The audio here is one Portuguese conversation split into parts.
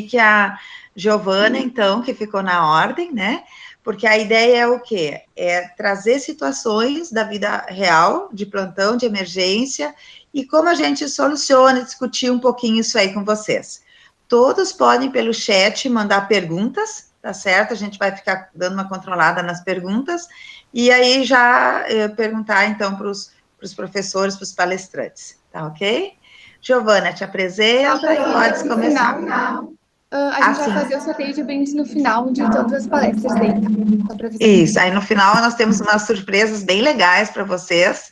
que a Giovana, então, que ficou na ordem, né? Porque a ideia é o quê? É trazer situações da vida real, de plantão, de emergência, e como a gente soluciona, discutir um pouquinho isso aí com vocês. Todos podem, pelo chat, mandar perguntas, tá certo? A gente vai ficar dando uma controlada nas perguntas, e aí já perguntar, então, para os professores, para os palestrantes, tá ok? Giovana, te apresenta e pode começar. Final, a gente vai fazer o sorteio de brindes no final de todas as palestras daí, tá? Isso, aí no final nós temos umas surpresas bem legais para vocês.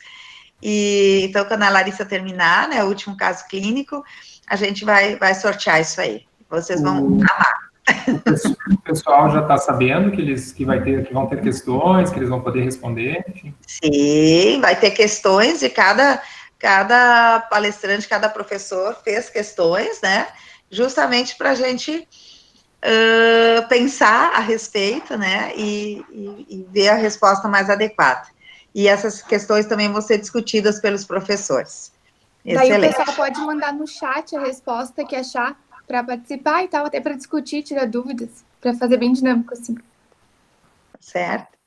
E então, quando a Larissa terminar, né, o último caso clínico, a gente vai sortear isso aí. Vocês vão amar. O pessoal já está sabendo que vão ter questões, que eles vão poder responder, enfim. Sim, vai ter questões de cada palestrante, cada professor fez questões, né? Justamente para a gente pensar a respeito, né? E ver a resposta mais adequada. E essas questões também vão ser discutidas pelos professores. Daí Excelente. o pessoal pode mandar no chat a resposta que achar para participar e tal, até para discutir, tirar dúvidas, para fazer bem dinâmico, assim. Certo?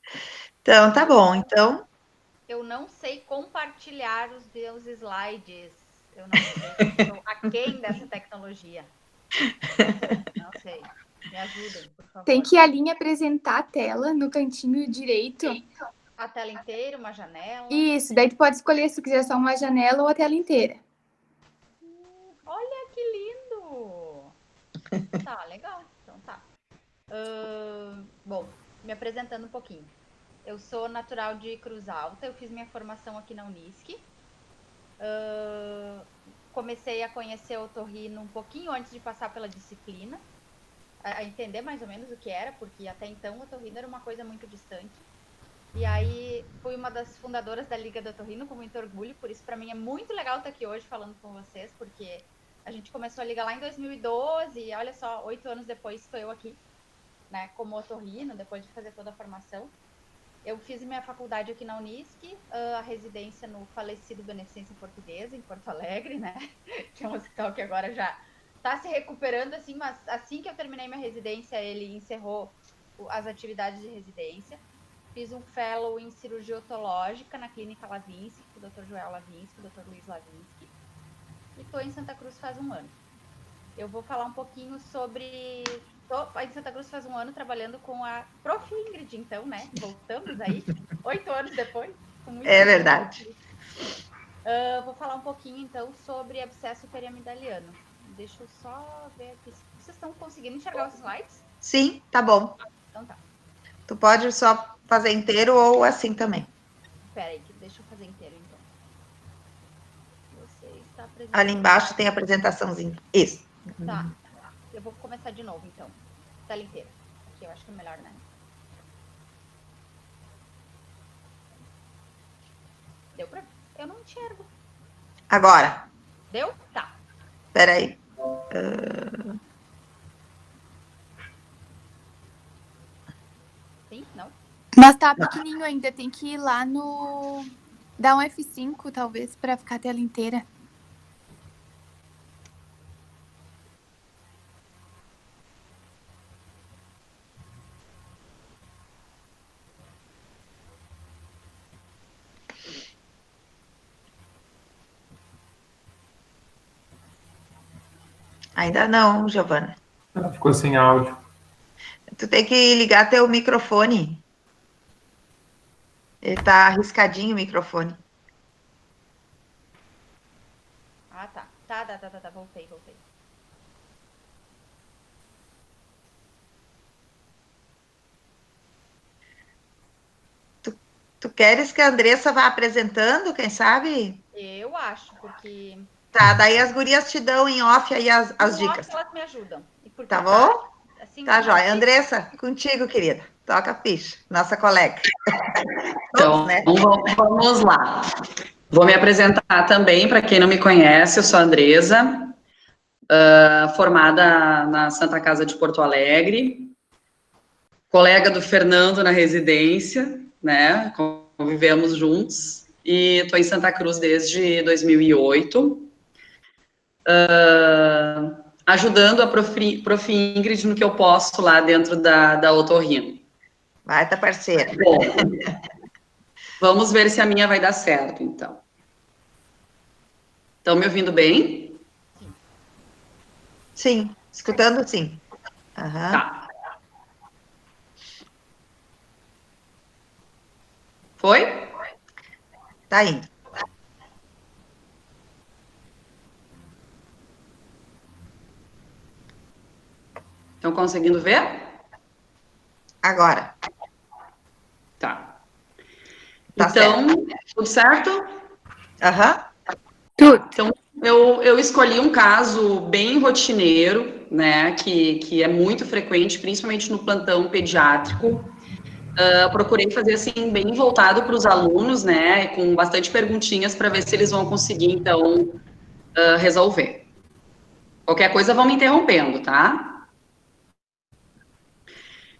Então, tá bom. Então... Eu não sei compartilhar os meus slides. Eu não sei. Estou aquém dessa tecnologia. Não sei. Me ajudem, por favor. Tem que a linha apresentar a tela no cantinho direito. A tela inteira, uma janela. Isso, daí tu pode escolher se tu quiser só uma janela ou a tela inteira. Olha que lindo! Tá, legal. Então tá. Bom, me apresentando um pouquinho. Eu sou natural de Cruz Alta, eu fiz minha formação aqui na Unisc. Comecei a conhecer o otorrino um pouquinho antes de passar pela disciplina, a entender mais ou menos o que era, porque até então o otorrino era uma coisa muito distante. E aí fui uma das fundadoras da Liga do Otorrino, com muito orgulho, por isso para mim é muito legal estar aqui hoje falando com vocês, porque a gente começou a liga lá em 2012 e olha só, 8 anos depois estou eu aqui, né, como otorrino, depois de fazer toda a formação. Eu fiz minha faculdade aqui na Unisc, a residência no falecido Beneficência Portuguesa, em Porto Alegre, né? Que é um hospital que agora já está se recuperando, assim, mas assim que eu terminei minha residência, ele encerrou as atividades de residência. Fiz um fellow em cirurgia otológica na Clínica Lavinsky, com o Dr. Joel Lavinsky, o Dr. Luiz Lavinsky. E estou em Santa Cruz faz um ano. Eu vou falar um pouquinho sobre... Estou em Santa Cruz faz um ano trabalhando com a Prof. Ingrid, então, né? Voltamos aí, 8 anos depois. É verdade. Vou falar um pouquinho, então, sobre abscesso periamidaliano. Deixa eu só ver aqui. Vocês estão conseguindo enxergar os slides? Sim, tá bom. Então tá. Tu pode só fazer inteiro ou assim também. Espera aí, deixa eu fazer inteiro, então. Você está apresentando... Ali embaixo tem a apresentaçãozinha. Isso. Tá. Eu vou começar de novo, então. Tela inteira. Aqui eu acho que é melhor, né? Deu pra... Eu não enxergo. Agora. Deu? Tá. Espera aí. Sim? Não? Mas tá pequenininho ainda, tem que ir lá no... Dar um F5, talvez, para ficar a tela inteira. Ainda não, Giovana. Ficou sem áudio. Tu tem que ligar teu microfone. Ele tá arriscadinho o microfone. Ah, tá. Tá. Voltei. Tu queres que a Andressa vá apresentando, quem sabe? Eu acho, porque... Tá, daí as gurias te dão em off aí as dicas. Elas me ajudam. Tá bom? Assim, Tá, joia. Andressa, contigo, querida. Toca a ficha, nossa colega. Então, né? Vamos lá. Vou me apresentar também, para quem não me conhece, eu sou a Andressa, formada na Santa Casa de Porto Alegre, colega do Fernando na residência, né? Convivemos juntos, e estou em Santa Cruz desde 2008. ajudando a Prof. Ingrid no que eu posso lá dentro da otorrino. Vai, tá parceira. Bom, vamos ver se a minha vai dar certo, então. Estão me ouvindo bem? Sim, escutando sim. Aham. Tá. Foi? Tá indo. Estão conseguindo ver? Agora. Tá. Tá Então, tudo certo? Aham. Tudo. Então, eu escolhi um caso bem rotineiro, né, que é muito frequente, principalmente no plantão pediátrico. Procurei fazer, assim, bem voltado para os alunos, né, com bastante perguntinhas para ver se eles vão conseguir, então, resolver. Qualquer coisa, vão me interrompendo, tá?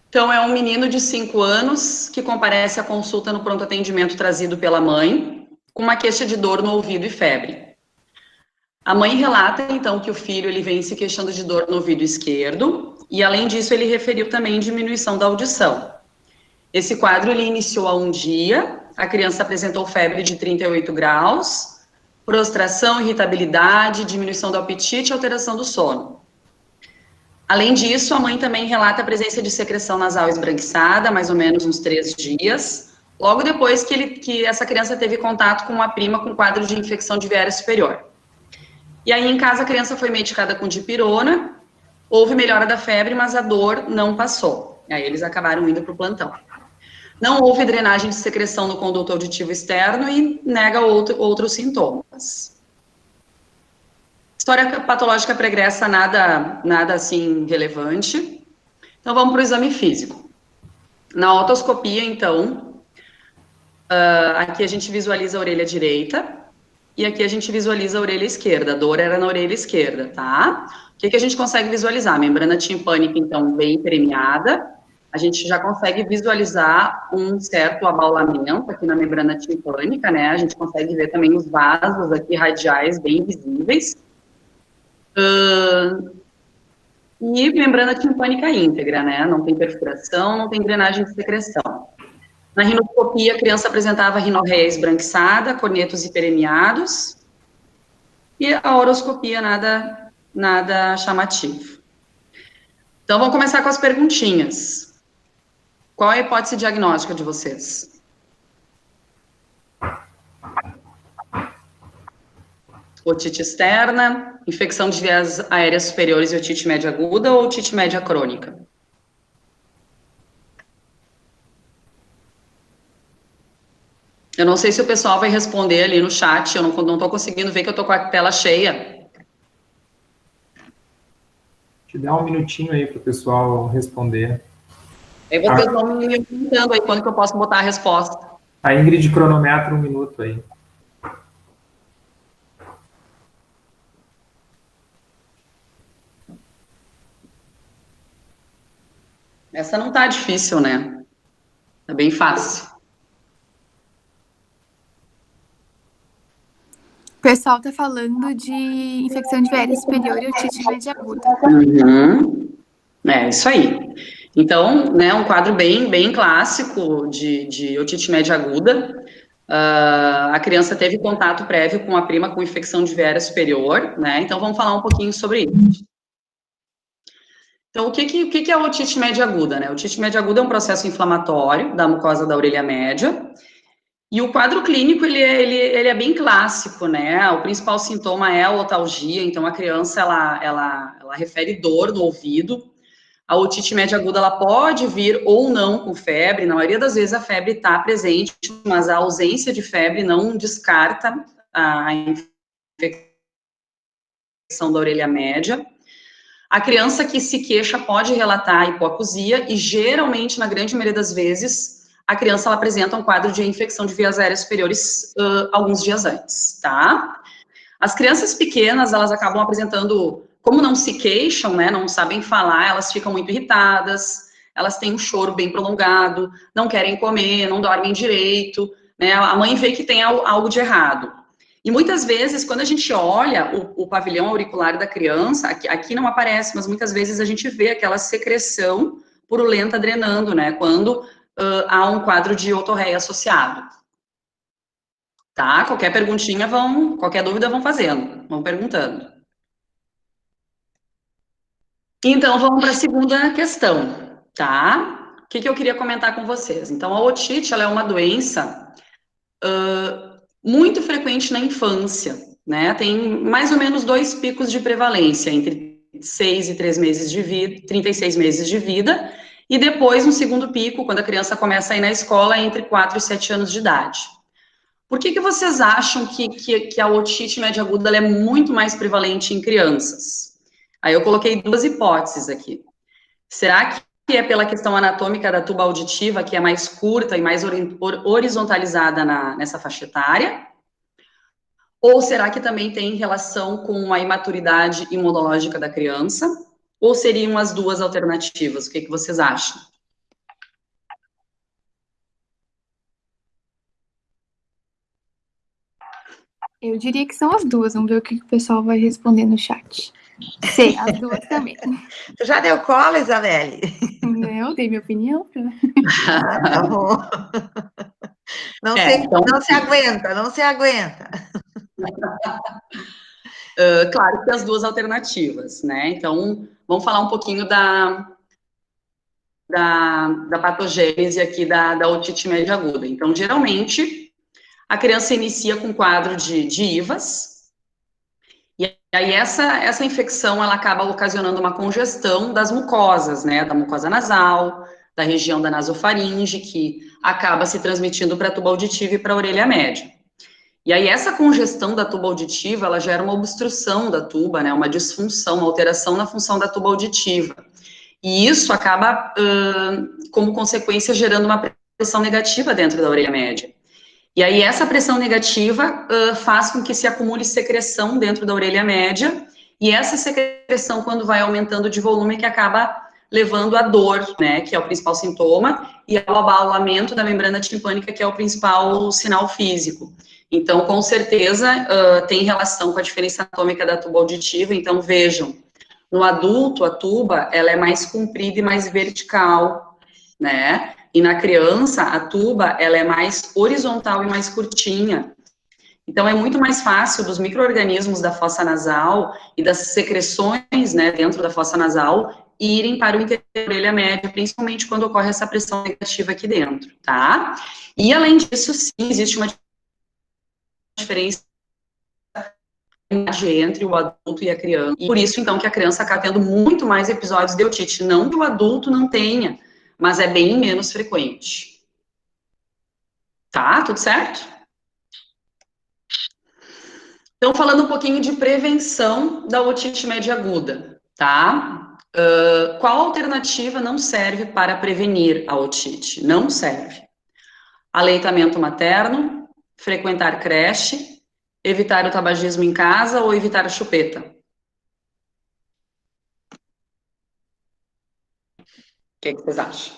Então, é um menino de 5 anos que comparece à consulta no pronto atendimento trazido pela mãe, com uma queixa de dor no ouvido e febre. A mãe relata, então, que o filho ele vem se queixando de dor no ouvido esquerdo, e além disso, ele referiu também diminuição da audição. Esse quadro ele iniciou há um dia, a criança apresentou febre de 38 graus, prostração, irritabilidade, diminuição do apetite e alteração do sono. Além disso, a mãe também relata a presença de secreção nasal esbranquiçada, mais ou menos uns 3 dias, logo depois que essa criança teve contato com uma prima com quadro de infecção de viária superior. E aí, em casa, a criança foi medicada com dipirona, houve melhora da febre, mas a dor não passou. E aí, eles acabaram indo para o plantão. Não houve drenagem de secreção no conduto auditivo externo e nega outros sintomas. História patológica pregressa, nada assim relevante. Então, vamos para o exame físico. Na otoscopia, então, aqui a gente visualiza a orelha direita e aqui a gente visualiza a orelha esquerda. A dor era na orelha esquerda, tá? O que a gente consegue visualizar? A membrana timpânica, então, bem permeada. A gente já consegue visualizar um certo abaulamento aqui na membrana timpânica, né? A gente consegue ver também os vasos aqui radiais bem visíveis. E membrana timpânica íntegra, né? Não tem perfuração, não tem drenagem de secreção. Na rinoscopia, a criança apresentava rinorreia esbranquiçada, cornetos hiperemiados. E a horoscopia, nada chamativo. Então, vamos começar com as perguntinhas. Qual é a hipótese diagnóstica de vocês? Otite externa, infecção de vias aéreas superiores e otite média aguda ou otite média crônica? Eu não sei se o pessoal vai responder ali no chat, eu não estou conseguindo ver que eu estou com a tela cheia. Te dá um minutinho aí para o pessoal responder. Aí vocês vão me perguntando aí quando que eu posso botar a resposta. A Ingrid cronometra 1 minuto aí. Essa não tá difícil, né? É bem fácil. O pessoal tá falando de infecção de viária superior e otite média aguda. É, isso aí. Então, né, um quadro bem clássico de otite média aguda. A criança teve contato prévio com a prima com infecção de viária superior, né? Então, vamos falar um pouquinho sobre isso. Então, o que é a otite média aguda, né? A otite média aguda é um processo inflamatório da mucosa da orelha média. E o quadro clínico, ele é bem clássico, né? O principal sintoma é a otalgia, então a criança, ela refere dor no ouvido. A otite média aguda, ela pode vir ou não com febre, na maioria das vezes a febre está presente, mas a ausência de febre não descarta a infecção da orelha média. A criança que se queixa pode relatar hipoacusia e, geralmente, na grande maioria das vezes, a criança ela apresenta um quadro de infecção de vias aéreas superiores alguns dias antes, tá? As crianças pequenas, elas acabam apresentando, como não se queixam, né, não sabem falar, elas ficam muito irritadas, elas têm um choro bem prolongado, não querem comer, não dormem direito, né, a mãe vê que tem algo de errado. E muitas vezes, quando a gente olha o pavilhão auricular da criança, aqui não aparece, mas muitas vezes a gente vê aquela secreção purulenta drenando, né? Quando há um quadro de otorreia associado. Tá? Qualquer perguntinha qualquer dúvida vão fazendo, vão perguntando. Então, vamos para a segunda questão, tá? O que eu queria comentar com vocês? Então, a otite, ela é uma doença muito frequente na infância, né? Tem mais ou menos 2 picos de prevalência, entre 6 e 3 meses de vida, 36 meses de vida, e depois um segundo pico, quando a criança começa a ir na escola, entre 4 e 7 anos de idade. Por que vocês acham que a otite média aguda ela é muito mais prevalente em crianças? Aí eu coloquei 2 hipóteses aqui. Será que é pela questão anatômica da tuba auditiva, que é mais curta e mais horizontalizada nessa faixa etária? Ou será que também tem relação com a imaturidade imunológica da criança? Ou seriam as 2 alternativas? O que vocês acham? Eu diria que são as 2. Vamos ver o que o pessoal vai responder no chat. Sei, as 2 também. Tu já deu cola, Isabelle? Eu dei minha opinião. Tá bom. Não se aguenta, não se aguenta. Claro que as 2 alternativas, né? Então, vamos falar um pouquinho da patogênese aqui da otite média aguda. Então, geralmente, a criança inicia com quadro de IVAS, e aí essa infecção, ela acaba ocasionando uma congestão das mucosas, né? Da mucosa nasal, da região da nasofaringe, que acaba se transmitindo para a tuba auditiva e para a orelha média. E aí, essa congestão da tuba auditiva, ela gera uma obstrução da tuba, né? Uma disfunção, uma alteração na função da tuba auditiva. E isso acaba, como consequência, gerando uma pressão negativa dentro da orelha média. E aí, essa pressão negativa faz com que se acumule secreção dentro da orelha média, e essa secreção, quando vai aumentando de volume, que acaba levando à dor, né, que é o principal sintoma, e ao abalamento da membrana timpânica, que é o principal sinal físico. Então, com certeza, tem relação com a diferença anatômica da tuba auditiva. Então, vejam, no adulto, a tuba, ela é mais comprida e mais vertical, né? E na criança, a tuba, ela é mais horizontal e mais curtinha. Então, é muito mais fácil dos micro-organismos da fossa nasal e das secreções, né, dentro da fossa nasal, irem para o interior da orelha média, principalmente quando ocorre essa pressão negativa aqui dentro, tá? E, além disso, sim, existe uma diferença entre o adulto e a criança. E por isso, então, que a criança acaba tendo muito mais episódios de otite. Não que o adulto não tenha, mas é bem menos frequente. Tá? Tudo certo? Então, falando um pouquinho de prevenção da otite média aguda, tá? Qual alternativa não serve para prevenir a otite? Não serve. Aleitamento materno, frequentar creche, evitar o tabagismo em casa ou evitar a chupeta? O que vocês acham?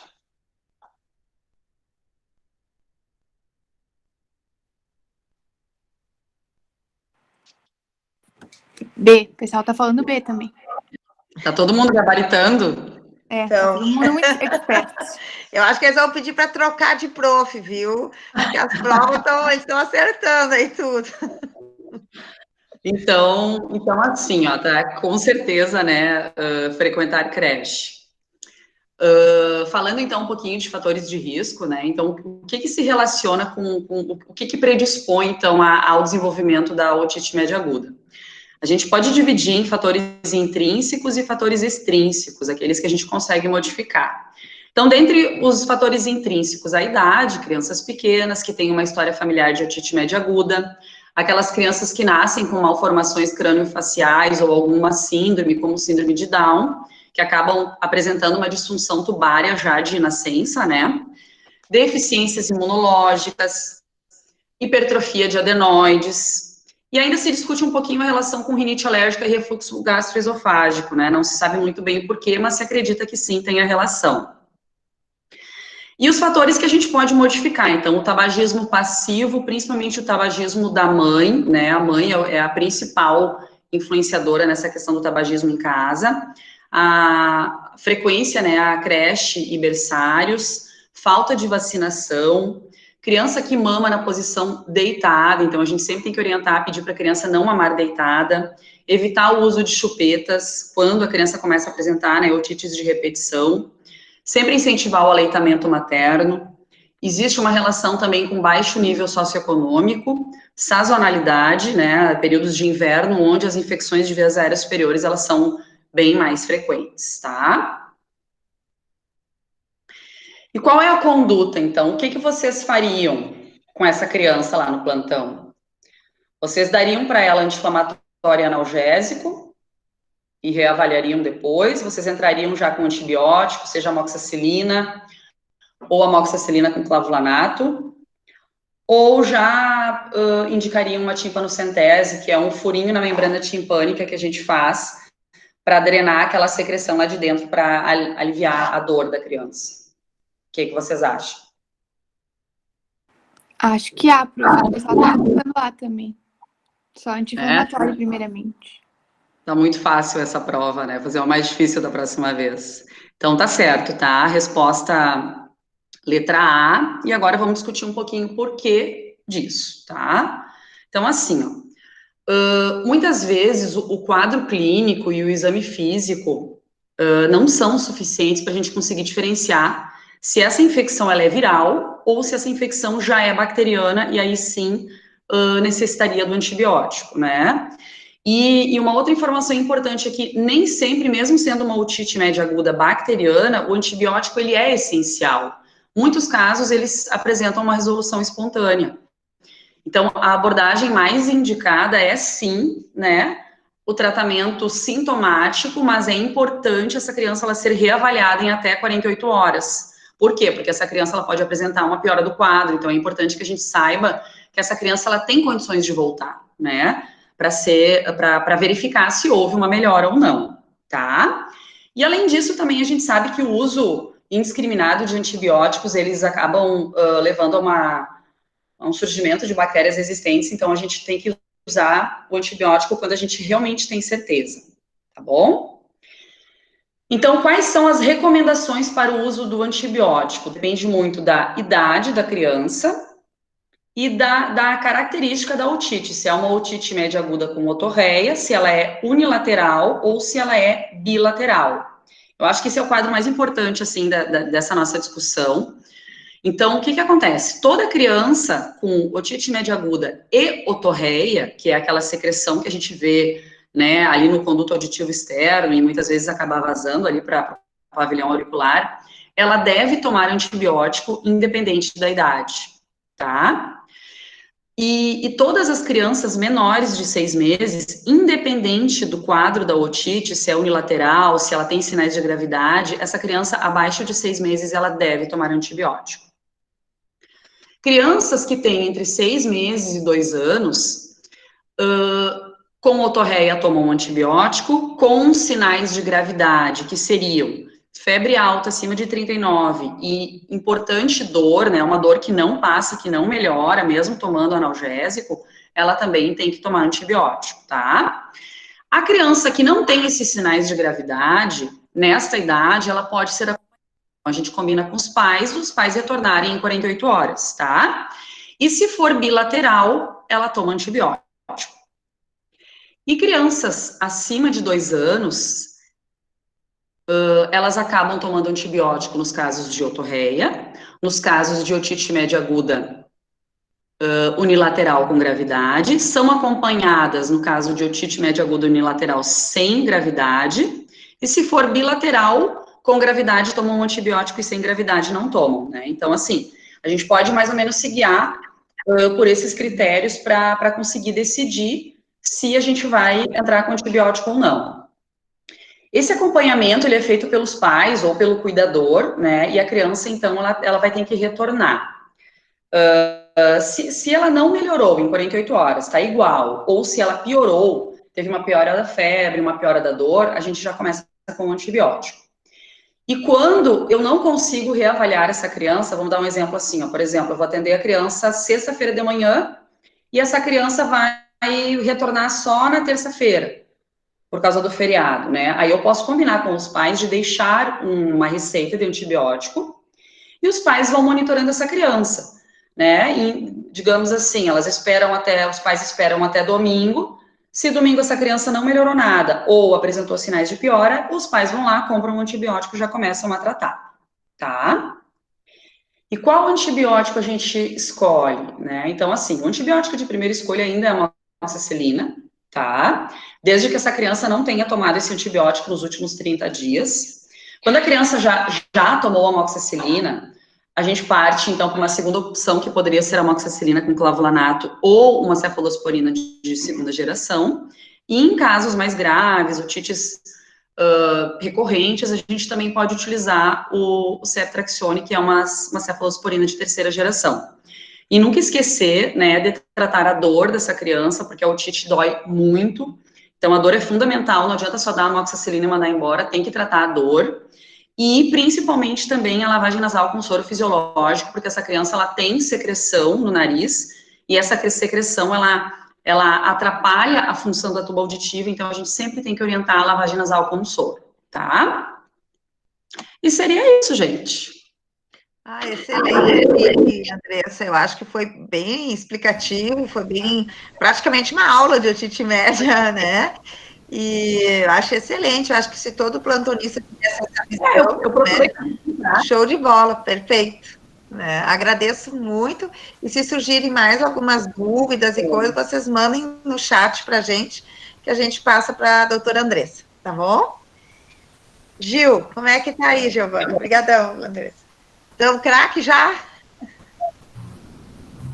B. O pessoal tá falando B também. Tá todo mundo gabaritando? É, Então, tá todo mundo muito experto. Eu acho que eles vão pedir para trocar de prof, viu? Porque as provas estão acertando aí tudo. Então assim, ó, tá, com certeza, né, frequentar creche. Falando, então, um pouquinho de fatores de risco, né, então, o que se relaciona com o que predispõe, então, ao desenvolvimento da otite média aguda? A gente pode dividir em fatores intrínsecos e fatores extrínsecos, aqueles que a gente consegue modificar. Então, dentre os fatores intrínsecos, a idade, crianças pequenas que têm uma história familiar de otite média aguda, aquelas crianças que nascem com malformações crâniofaciais ou alguma síndrome, como síndrome de Down, que acabam apresentando uma disfunção tubária já de nascença, né? Deficiências imunológicas, hipertrofia de adenoides. E ainda se discute um pouquinho a relação com rinite alérgica e refluxo gastroesofágico, né? Não se sabe muito bem o porquê, mas se acredita que sim, tem a relação. E os fatores que a gente pode modificar, então, o tabagismo passivo, principalmente o tabagismo da mãe, né, a mãe é a principal influenciadora nessa questão do tabagismo em casa, a frequência, né, a creche e berçários, falta de vacinação, criança que mama na posição deitada, então a gente sempre tem que orientar, pedir para a criança não mamar deitada, evitar o uso de chupetas, quando a criança começa a apresentar, né, otites de repetição, sempre incentivar o aleitamento materno. Existe uma relação também com baixo nível socioeconômico, sazonalidade, né, períodos de inverno, onde as infecções de vias aéreas superiores, elas são bem mais frequentes, tá? E qual é a conduta, então? O que vocês fariam com essa criança lá no plantão? Vocês dariam para ela anti-inflamatório analgésico e reavaliariam depois? Vocês entrariam já com antibiótico, seja amoxicilina ou amoxicilina com clavulanato? Ou já indicariam uma timpanoscentese, que é um furinho na membrana timpânica que a gente faz para drenar aquela secreção lá de dentro, para aliviar a dor da criança? O que vocês acham? Acho que o pessoal tá ficando lá também. Só anti-inflamatório, primeiramente. Tá muito fácil essa prova, né? Fazer o mais difícil da próxima vez. Então, tá certo, tá? Resposta letra A. E agora vamos discutir um pouquinho o porquê disso, tá? Então, assim, ó, muitas vezes o quadro clínico e o exame físico não são suficientes para a gente conseguir diferenciar se essa infecção ela é viral ou se essa infecção já é bacteriana e aí sim necessitaria do antibiótico, né? E uma outra informação importante é que nem sempre, mesmo sendo uma otite média aguda bacteriana, o antibiótico ele é essencial. Muitos casos eles apresentam uma resolução espontânea. Então, a abordagem mais indicada é sim, né, o tratamento sintomático, mas é importante essa criança ela ser reavaliada em até 48 horas. Por quê? Porque essa criança ela pode apresentar uma piora do quadro, então é importante que a gente saiba que essa criança ela tem condições de voltar, né, para verificar se houve uma melhora ou não, tá? E além disso, também a gente sabe que o uso indiscriminado de antibióticos, eles acabam levando a um surgimento de bactérias resistentes, então a gente tem que usar o antibiótico quando a gente realmente tem certeza, tá bom? Então, quais são as recomendações para o uso do antibiótico? Depende muito da idade da criança e da característica da otite, se é uma otite média aguda com otorreia, se ela é unilateral ou se ela é bilateral. Eu acho que esse é o quadro mais importante, assim, dessa nossa discussão. Então, o que acontece? Toda criança com otite média aguda e otorreia, que é aquela secreção que a gente vê, né, ali no conduto auditivo externo e muitas vezes acaba vazando ali para o pavilhão auricular, ela deve tomar antibiótico independente da idade, tá? E todas as crianças menores de 6 meses, independente do quadro da otite, se é unilateral, se ela tem sinais de gravidade, essa criança abaixo de 6 meses, ela deve tomar antibiótico. Crianças que têm entre 6 meses e 2 anos, com otorreia tomam antibiótico, com sinais de gravidade, que seriam febre alta acima de 39 e importante dor, né, uma dor que não passa, que não melhora, mesmo tomando analgésico, ela também tem que tomar antibiótico, tá? A criança que não tem esses sinais de gravidade, nesta idade, ela pode ser a gente combina com os pais retornarem em 48 horas, tá? E se for bilateral, ela toma antibiótico. E crianças acima de 2 anos, elas acabam tomando antibiótico nos casos de otorreia, nos casos de otite média aguda unilateral com gravidade, são acompanhadas, no caso de otite média aguda unilateral sem gravidade, e se for bilateral, com gravidade tomam um antibiótico e sem gravidade não tomam, né? Então, assim, a gente pode mais ou menos se guiar por esses critérios para conseguir decidir se a gente vai entrar com antibiótico ou não. Esse acompanhamento, ele é feito pelos pais ou pelo cuidador, né? E a criança, então, ela vai ter que retornar. Se ela não melhorou em 48 horas, tá igual, ou se ela piorou, teve uma piora da febre, uma piora da dor, a gente já começa com o antibiótico. E quando eu não consigo reavaliar essa criança, vamos dar um exemplo assim, ó, por exemplo, eu vou atender a criança sexta-feira de manhã e essa criança vai retornar só na terça-feira, por causa do feriado, né? Aí eu posso combinar com os pais de deixar uma receita de antibiótico e os pais vão monitorando essa criança, né? E, digamos assim, os pais esperam até domingo. Se domingo essa criança não melhorou nada ou apresentou sinais de piora, os pais vão lá, compram um antibiótico e já começam a tratar, tá? E qual antibiótico a gente escolhe, né? Então, assim, o antibiótico de primeira escolha ainda é a amoxicilina, tá? Desde que essa criança não tenha tomado esse antibiótico nos últimos 30 dias. Quando a criança já tomou a amoxicilina, a gente parte, então, para uma segunda opção, que poderia ser a amoxicilina com clavulanato ou uma cefalosporina de segunda geração. E em casos mais graves, otites recorrentes, a gente também pode utilizar o ceftriaxone, que é uma cefalosporina de terceira geração. E nunca esquecer, né, de tratar a dor dessa criança, porque a otite dói muito. Então, a dor é fundamental, não adianta só dar uma amoxicilina e mandar embora, tem que tratar a dor. E, principalmente, também a lavagem nasal com soro fisiológico, porque essa criança, ela tem secreção no nariz, e essa secreção, ela atrapalha a função da tuba auditiva, então a gente sempre tem que orientar a lavagem nasal com soro, tá? E seria isso, gente. Ah, excelente, Andressa. Eu acho que foi bem explicativo, foi bem praticamente uma aula de otite média, né? E eu acho excelente. Eu acho que se todo plantonista tivesse essa visão, Eu procurei. né? Show de bola, perfeito. Né? Agradeço muito. E se surgirem mais algumas dúvidas e coisas, vocês mandem no chat para a gente, que a gente passa para a doutora Andressa, tá bom? Gil, como é que tá aí, Giovana? Obrigadão, Andressa. Então, craque já?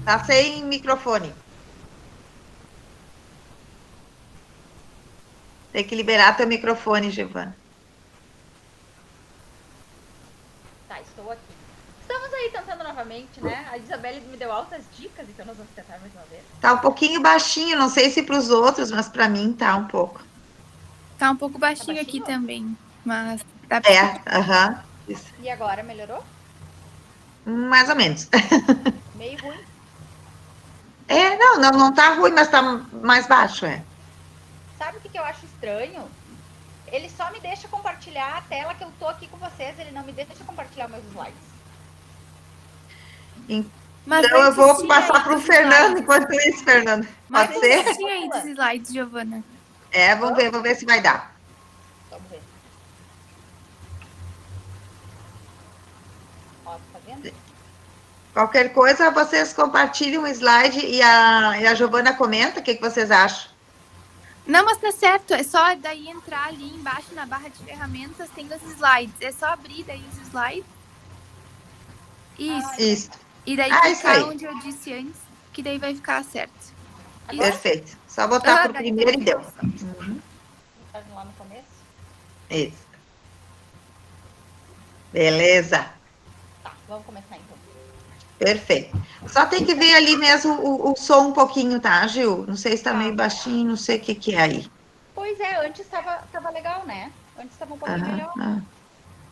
Tá sem microfone. Tem que liberar teu microfone, Giovana. Tá, estou aqui. Estamos aí tentando novamente, né? A Isabelle me deu altas dicas, então nós vamos tentar mais uma vez. Tá um pouquinho baixinho, não sei se para os outros, mas para mim tá um pouco. Tá um pouco baixinho, Tá aqui baixinho? também, mas tá Aham. E agora, melhorou? Mais ou menos. Meio ruim. Não tá ruim, mas tá mais baixo, Sabe o que eu acho estranho? Ele só me deixa compartilhar a tela que eu tô aqui com vocês, ele não me deixa compartilhar meus slides. Mas então eu vou passar aí para o dos Fernando slides. enquanto isso, Fernando. Mas Pode ser? tinha aí dos slides, Giovana. Vamos ver se vai dar. Vamos ver. Ó, tá vendo? Qualquer coisa, vocês compartilham o slide e a Giovana comenta o que vocês acham. Não, mas tá certo. É só daí entrar ali embaixo na barra de ferramentas, tem os slides. É só abrir daí os slides. Isso. E daí clicar onde eu disse antes, que daí vai ficar certo. Perfeito. Só botar pro primeiro e deu. Lá no começo? Isso. Beleza. Tá, vamos começar então. Perfeito. Só tem que ver ali mesmo o som um pouquinho, tá, Gil? Não sei se tá meio baixinho, não sei o que é aí. Pois é, antes tava legal, né? Antes tava um pouquinho melhor.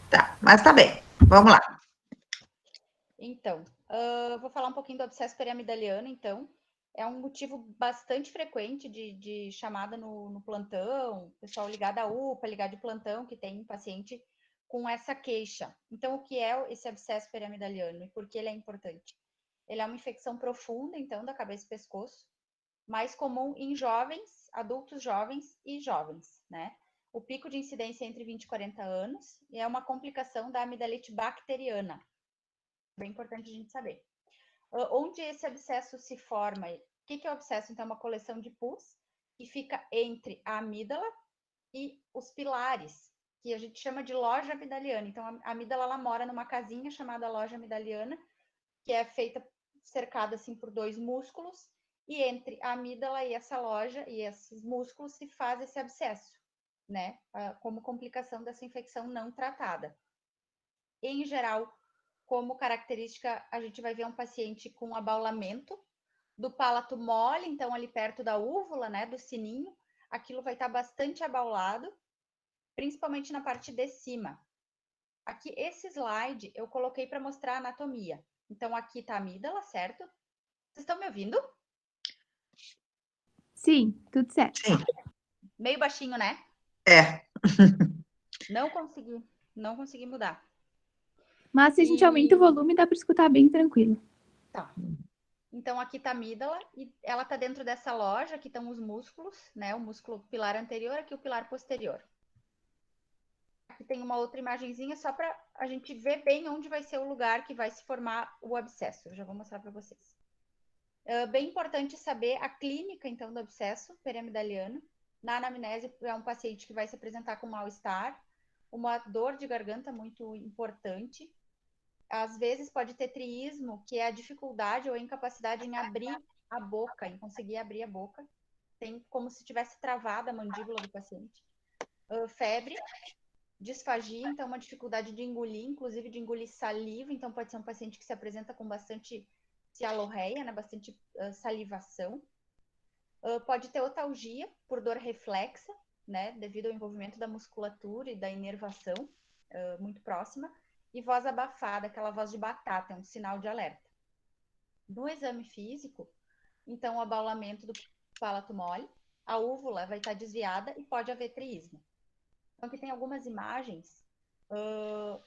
Tá, mas tá bem. Vamos lá. Então, vou falar um pouquinho do abscesso periamidaliano, então. É um motivo bastante frequente de chamada no plantão, pessoal ligado à UPA, ligado de plantão, que tem paciente com essa queixa. Então, o que é esse abscesso periamidaliano e por que ele é importante? Ele é uma infecção profunda, então, da cabeça e pescoço, mais comum em jovens, adultos jovens e jovens, né? O pico de incidência é entre 20 e 40 anos e é uma complicação da amidalite bacteriana. Bem importante a gente saber. Onde esse abscesso se forma? O que é o abscesso? Então, é uma coleção de pus que fica entre a amígdala e os pilares, que a gente chama de loja amidaliana. Então, a amígdala ela mora numa casinha chamada loja amidaliana, que é feita, cercada assim por dois músculos, e entre a amígdala e essa loja e esses músculos se faz esse abscesso, né? Como complicação dessa infecção não tratada. Em geral, como característica, a gente vai ver um paciente com abaulamento do palato mole, então ali perto da úvula, né, do sininho, aquilo vai estar bastante abaulado, principalmente na parte de cima. Aqui, esse slide eu coloquei para mostrar a anatomia. Então, aqui tá a amígdala, certo? Vocês estão me ouvindo? Sim, tudo certo. Sim, Meio baixinho, né? é. Não consegui mudar. Mas se a gente aumenta o volume, dá para escutar bem tranquilo. Tá. Então, aqui tá a amígdala e ela tá dentro dessa loja. Aqui estão os músculos, né? O músculo pilar anterior, aqui o pilar posterior. Aqui tem uma outra imagenzinha só para a gente ver bem onde vai ser o lugar que vai se formar o abscesso. Eu já vou mostrar para vocês. Bem importante saber a clínica, então, do abscesso periamidaliano. Na anamnese, é um paciente que vai se apresentar com mal-estar, uma dor de garganta muito importante. Às vezes pode ter triísmo, que é a dificuldade ou a incapacidade em abrir a boca, em conseguir abrir a boca. Tem como se tivesse travada a mandíbula do paciente. Febre, disfagia, então uma dificuldade de engolir, inclusive de engolir saliva. Então pode ser um paciente que se apresenta com bastante cialorreia, né, bastante salivação. Pode ter otalgia por dor reflexa, né, devido ao envolvimento da musculatura e da inervação muito próxima. E voz abafada, aquela voz de batata, é um sinal de alerta. No exame físico, então, o abaulamento do palato mole, a úvula vai estar desviada e pode haver triísmo. Então, aqui tem algumas imagens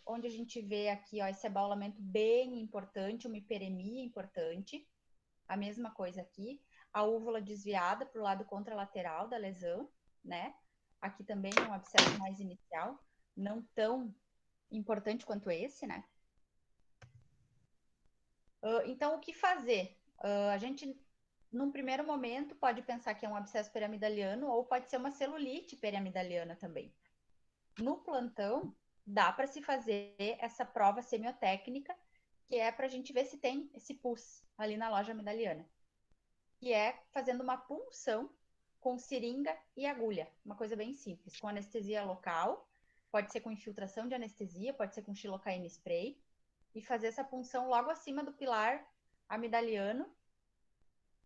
onde a gente vê aqui, ó, esse abaulamento bem importante, uma hiperemia importante. A mesma coisa aqui, a úvula desviada para o lado contralateral da lesão, né? Aqui também um abscesso mais inicial, não tão importante quanto esse, né? Então, o que fazer? A gente, num primeiro momento, pode pensar que é um abscesso periamidaliano ou pode ser uma celulite periamidaliana também. No plantão, dá para se fazer essa prova semiotécnica, que é para a gente ver se tem esse pus ali na loja amidaliana, que é fazendo uma punção com seringa e agulha, uma coisa bem simples, com anestesia local, pode ser com infiltração de anestesia, pode ser com xilocaína spray, e fazer essa punção logo acima do pilar amidaliano,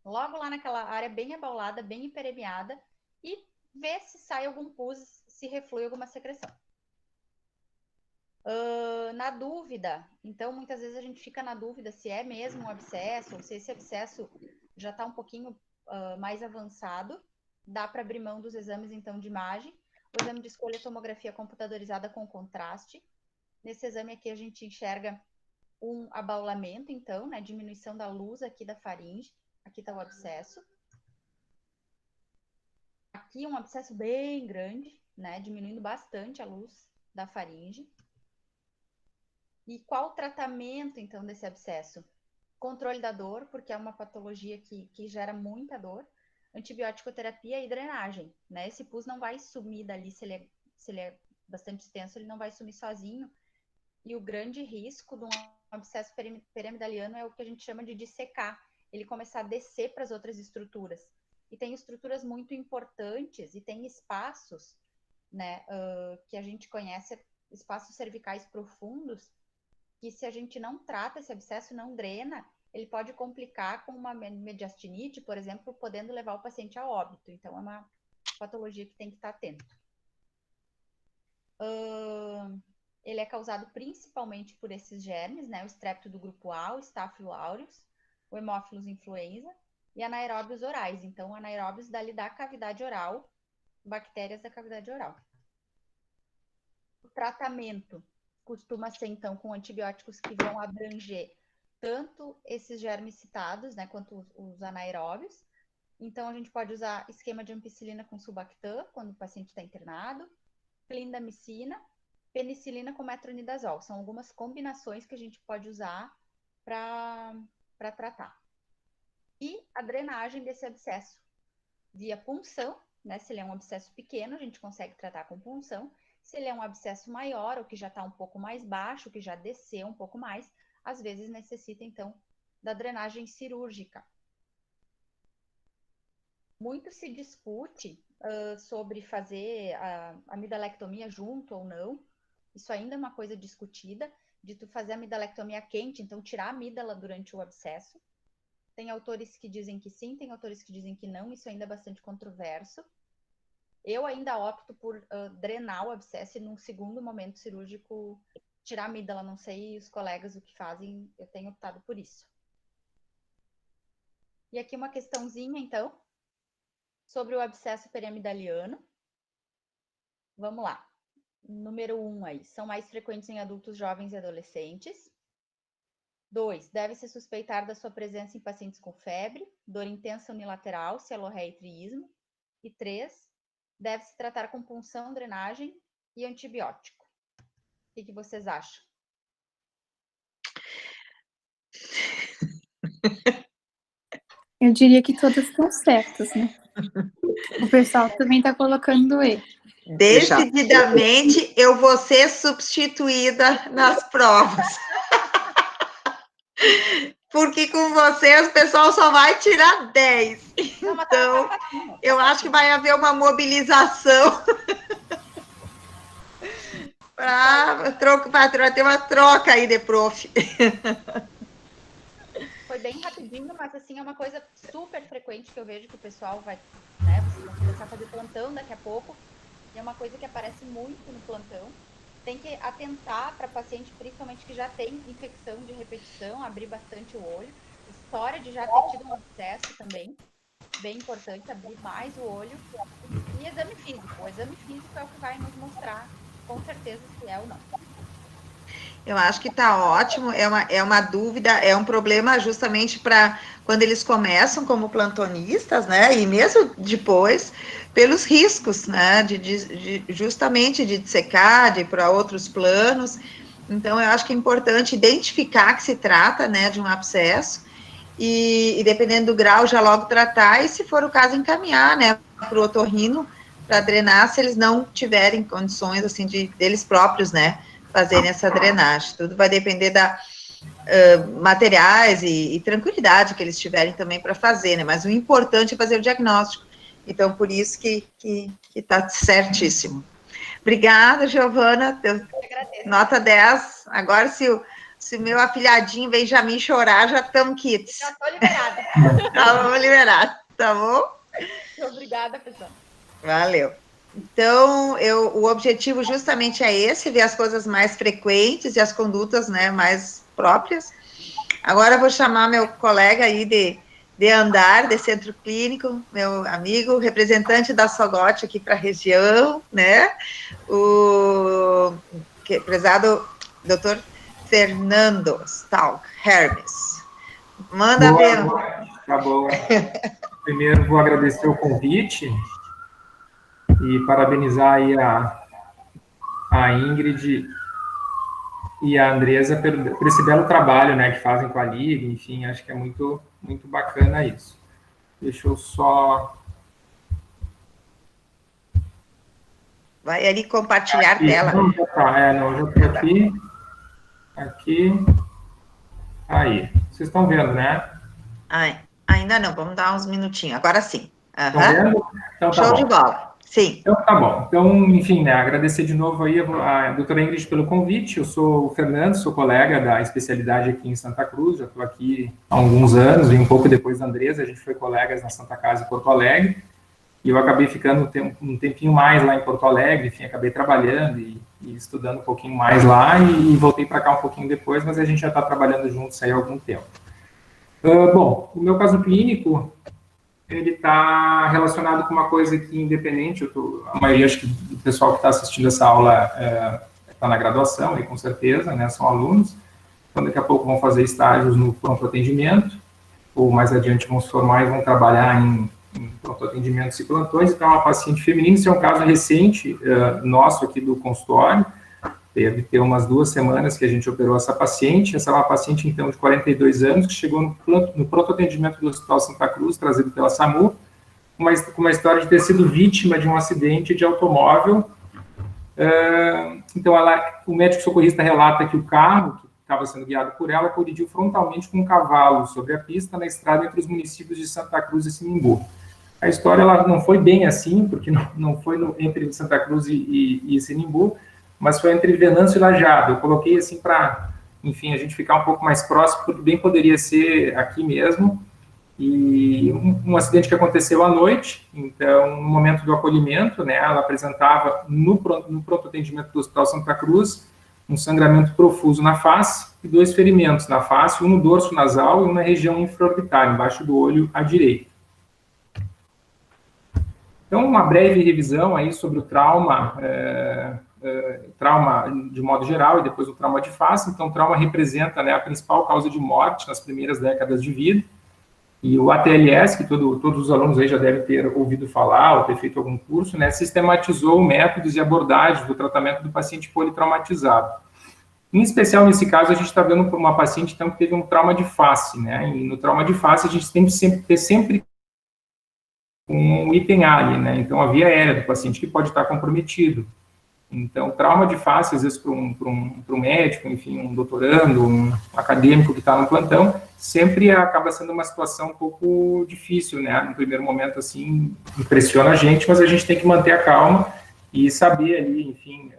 logo lá naquela área bem abaulada, bem hiperemiada, e ver se sai algum pus, se reflui alguma secreção. Na dúvida, então muitas vezes a gente fica na dúvida se é mesmo um abscesso, ou se esse abscesso já está um pouquinho mais avançado, dá para abrir mão dos exames então de imagem. O exame de escolha é tomografia computadorizada com contraste. Nesse exame aqui a gente enxerga um abaulamento, então, né, diminuição da luz aqui da faringe. Aqui está o abscesso. Aqui um abscesso bem grande, né, diminuindo bastante a luz da faringe. E qual o tratamento, então, desse abscesso? Controle da dor, porque é uma patologia que gera muita dor. Antibiótico-terapia e drenagem, né? Esse pus não vai sumir dali, se ele é bastante extenso, ele não vai sumir sozinho. E o grande risco de um abscesso periamidaliano é o que a gente chama de dissecar, ele começar a descer para as outras estruturas. E tem estruturas muito importantes e tem espaços, né, que a gente conhece, espaços cervicais profundos, que se a gente não trata esse abscesso, não drena, ele pode complicar com uma mediastinite, por exemplo, podendo levar o paciente a óbito. Então, é uma patologia que tem que estar atento. Ele é causado principalmente por esses germes, né? O estrepto do grupo A, o Staphylo aureus, o Haemophilus influenza e anaeróbios orais. Então, anaeróbios dali da cavidade oral, bactérias da cavidade oral. O tratamento costuma ser, então, com antibióticos que vão abranger tanto esses germes citados, né, quanto os anaeróbios. Então, a gente pode usar esquema de ampicilina com sulbactam, quando o paciente está internado, clindamicina, penicilina com metronidazol. São algumas combinações que a gente pode usar para tratar. E a drenagem desse abscesso via punção, né? Se ele é um abscesso pequeno, a gente consegue tratar com punção. Se ele é um abscesso maior, ou que já está um pouco mais baixo, que já desceu um pouco mais, às vezes necessita, então, da drenagem cirúrgica. Muito se discute sobre fazer a amidalectomia junto ou não. Isso ainda é uma coisa discutida, de tu fazer a amidalectomia quente, então tirar a amígdala durante o abscesso. Tem autores que dizem que sim, tem autores que dizem que não, isso ainda é bastante controverso. Eu ainda opto por drenar o abscesso e num segundo momento cirúrgico tirar a amígdala, não sei os colegas o que fazem, eu tenho optado por isso. E aqui uma questãozinha, então, sobre o abscesso periamidaliano. Vamos lá. Número 1 aí, são mais frequentes em adultos jovens e adolescentes. 2, deve-se suspeitar da sua presença em pacientes com febre, dor intensa unilateral, celorreia e triísmo. E 3, deve-se tratar com punção, drenagem e antibiótico. O que vocês acham? Eu diria que todas estão certas, né? O pessoal também está colocando E. Decididamente, eu vou ser substituída nas provas. Porque com vocês o pessoal só vai tirar 10. Então, eu acho que vai haver uma mobilização para ter uma troca aí de prof. Foi bem rapidinho, mas assim, é uma coisa super frequente que eu vejo que o pessoal vai, né, vocês vão começar a fazer plantão daqui a pouco, e é uma coisa que aparece muito no plantão. Tem que atentar para paciente, principalmente que já tem infecção de repetição, abrir bastante o olho. História de já ter tido um abscesso também, bem importante, abrir mais o olho. E exame físico. O exame físico é o que vai nos mostrar, com certeza, se é ou não. Eu acho que está ótimo, é uma dúvida, é um problema justamente para quando eles começam como plantonistas, né, e mesmo depois, pelos riscos, né, justamente de dissecar, de ir para outros planos. Então, eu acho que é importante identificar que se trata, né, de um abscesso, e dependendo do grau, já logo tratar, e se for o caso, encaminhar, né, para o otorrino, para drenar, se eles não tiverem condições, assim, deles próprios, né, fazerem essa drenagem. Tudo vai depender da materiais e tranquilidade que eles tiverem também para fazer, né? Mas o importante é fazer o diagnóstico. Então, por isso que está certíssimo. Obrigada, Giovana. Nota 10. Agora, se o meu afilhadinho Benjamin chorar, já estamos quites. Já estou liberada. Estamos liberados, tá bom? Obrigada, pessoal. Valeu. Então, o objetivo justamente é esse, ver as coisas mais frequentes e as condutas, né, mais próprias. Agora eu vou chamar meu colega aí de andar, de centro clínico, meu amigo, representante da SOGOT aqui para a região, né, o prezado doutor Fernando Stalk Hermes. Manda ver. Tá bom. Primeiro, vou agradecer o convite e parabenizar aí a Ingrid e a Andresa por esse belo trabalho, né, que fazem com a Liga, enfim, acho que é muito, muito bacana isso. Deixa eu só... Vai ali compartilhar a tela. Não, já tá, já estou aqui. Aqui. Aí. Vocês estão vendo, né? Ainda não, vamos dar uns minutinhos. Agora sim. Estão vendo? Então, tá Show bom. de bola. Sim. Então, tá bom. Então, enfim, né, agradecer de novo aí a doutora Ingrid pelo convite. Eu sou o Fernando, sou colega da especialidade aqui em Santa Cruz, já estou aqui há alguns anos, vim um pouco depois da Andresa, a gente foi colegas na Santa Casa em Porto Alegre, e eu acabei ficando um tempinho mais lá em Porto Alegre, enfim, acabei trabalhando e estudando um pouquinho mais lá, e voltei para cá um pouquinho depois, mas a gente já está trabalhando juntos aí há algum tempo. Bom, o meu caso clínico, ele está relacionado com uma coisa que, independente, a maioria, acho que do pessoal que está assistindo essa aula está na graduação, aí, com certeza, né, são alunos, então daqui a pouco vão fazer estágios no pronto atendimento, ou mais adiante vão se formar e vão trabalhar em pronto atendimentos e plantões. Então, uma paciente feminina, isso é um caso recente nosso aqui do consultório, deve ter umas 2 semanas que a gente operou essa paciente. Essa é uma paciente, então, de 42 anos, que chegou no pronto atendimento do Hospital Santa Cruz, trazido pela SAMU, com uma história de ter sido vítima de um acidente de automóvel. Então, o médico socorrista relata que o carro, que estava sendo guiado por ela, colidiu frontalmente com um cavalo sobre a pista na estrada entre os municípios de Santa Cruz e Sinimbu. A história ela não foi bem assim, porque não foi entre Santa Cruz e Sinimbu, mas foi entre Venâncio e Lajeado. Eu coloquei assim para, enfim, a gente ficar um pouco mais próximo, porque bem poderia ser aqui mesmo. E um acidente que aconteceu à noite, então, no momento do acolhimento, né, ela apresentava no pronto atendimento do Hospital Santa Cruz um sangramento profuso na face e 2 ferimentos na face, um no dorso nasal e uma região infraorbital, embaixo do olho à direita. Então, uma breve revisão aí sobre o trauma, trauma de modo geral e depois o trauma de face. Então, o trauma representa, né, a principal causa de morte nas primeiras décadas de vida. E o ATLS, que todos os alunos aí já devem ter ouvido falar ou ter feito algum curso, né, sistematizou métodos e abordagens do tratamento do paciente politraumatizado. Em especial, nesse caso, a gente está vendo uma paciente então, que teve um trauma de face, né, e no trauma de face a gente tem que ter sempre um item ali, né, então a via aérea do paciente que pode estar comprometido. Então, trauma de face, às vezes, para um médico, enfim, um doutorando, um acadêmico que está no plantão, sempre acaba sendo uma situação um pouco difícil, né? No primeiro momento, assim, impressiona a gente, mas a gente tem que manter a calma e saber ali, enfim,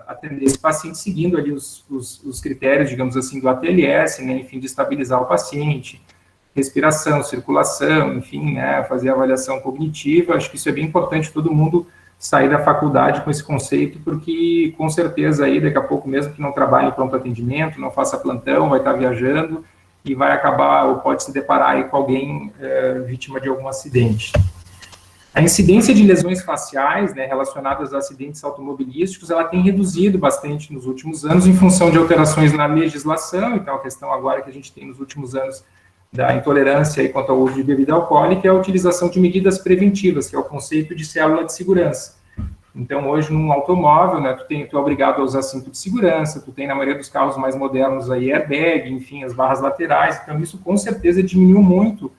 atender esse paciente seguindo ali os critérios, digamos assim, do ATLS, né? Enfim, de estabilizar o paciente, respiração, circulação, enfim, né? Fazer avaliação cognitiva. Acho que isso é bem importante, todo mundo sair da faculdade com esse conceito, porque com certeza aí daqui a pouco, mesmo que não trabalhe em pronto atendimento, não faça plantão, vai estar viajando e vai acabar ou pode se deparar aí com alguém vítima de algum acidente. A incidência de lesões faciais, né, relacionadas a acidentes automobilísticos, ela tem reduzido bastante nos últimos anos em função de alterações na legislação. Então, a questão agora que a gente tem nos últimos anos da intolerância aí quanto ao uso de bebida alcoólica é a utilização de medidas preventivas, que é o conceito de célula de segurança. Então, hoje, num automóvel, né, tu é obrigado a usar cinto de segurança, tu tem, na maioria dos carros mais modernos, aí, airbag, enfim, as barras laterais, então isso, com certeza, diminuiu muito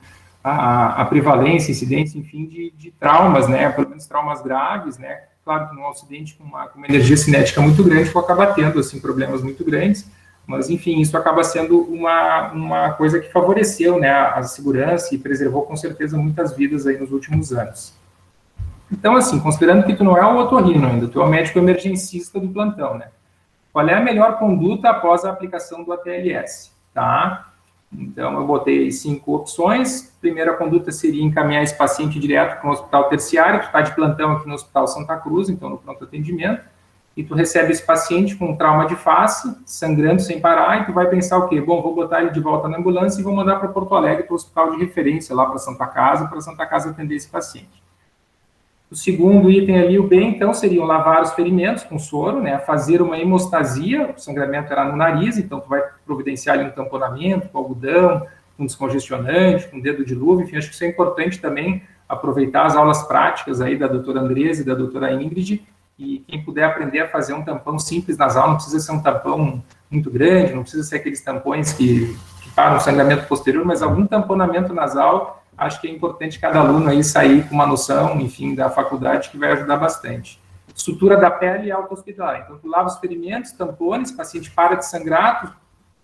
a prevalência, incidência, enfim, de traumas, né, pelo menos traumas graves, né, claro que num acidente com uma energia cinética muito grande, tu acaba tendo, assim, problemas muito grandes, mas, enfim, isso acaba sendo uma coisa que favoreceu, né, a segurança e preservou, com certeza, muitas vidas aí nos últimos anos. Então, assim, considerando que tu não é o otorrino ainda, tu é o médico emergencista do plantão, né? Qual é a melhor conduta após a aplicação do ATLS, tá? Então, eu botei 5 opções. Primeira conduta seria encaminhar esse paciente direto para um hospital terciário. Tu está de plantão aqui no Hospital Santa Cruz, então no pronto atendimento, e tu recebe esse paciente com trauma de face, sangrando sem parar, e tu vai pensar o quê? Bom, vou botar ele de volta na ambulância e vou mandar para Porto Alegre, para o hospital de referência, lá para Santa Casa atender esse paciente. O segundo item ali, o B, então, seriam lavar os ferimentos com soro, né, fazer uma hemostasia, o sangramento era no nariz, então tu vai providenciar ali um tamponamento com algodão, com descongestionante, com dedo de luva, enfim, acho que isso é importante também, aproveitar as aulas práticas aí da doutora Andresa e da doutora Ingrid, e quem puder aprender a fazer um tampão simples nasal, não precisa ser um tampão muito grande, não precisa ser aqueles tampões que param o sangramento posterior, mas algum tamponamento nasal, acho que é importante cada aluno aí sair com uma noção, enfim, da faculdade, que vai ajudar bastante. Sutura da pele e alta-hospitalar. Então, tu lava os ferimentos, tampones, o paciente para de sangrar, tu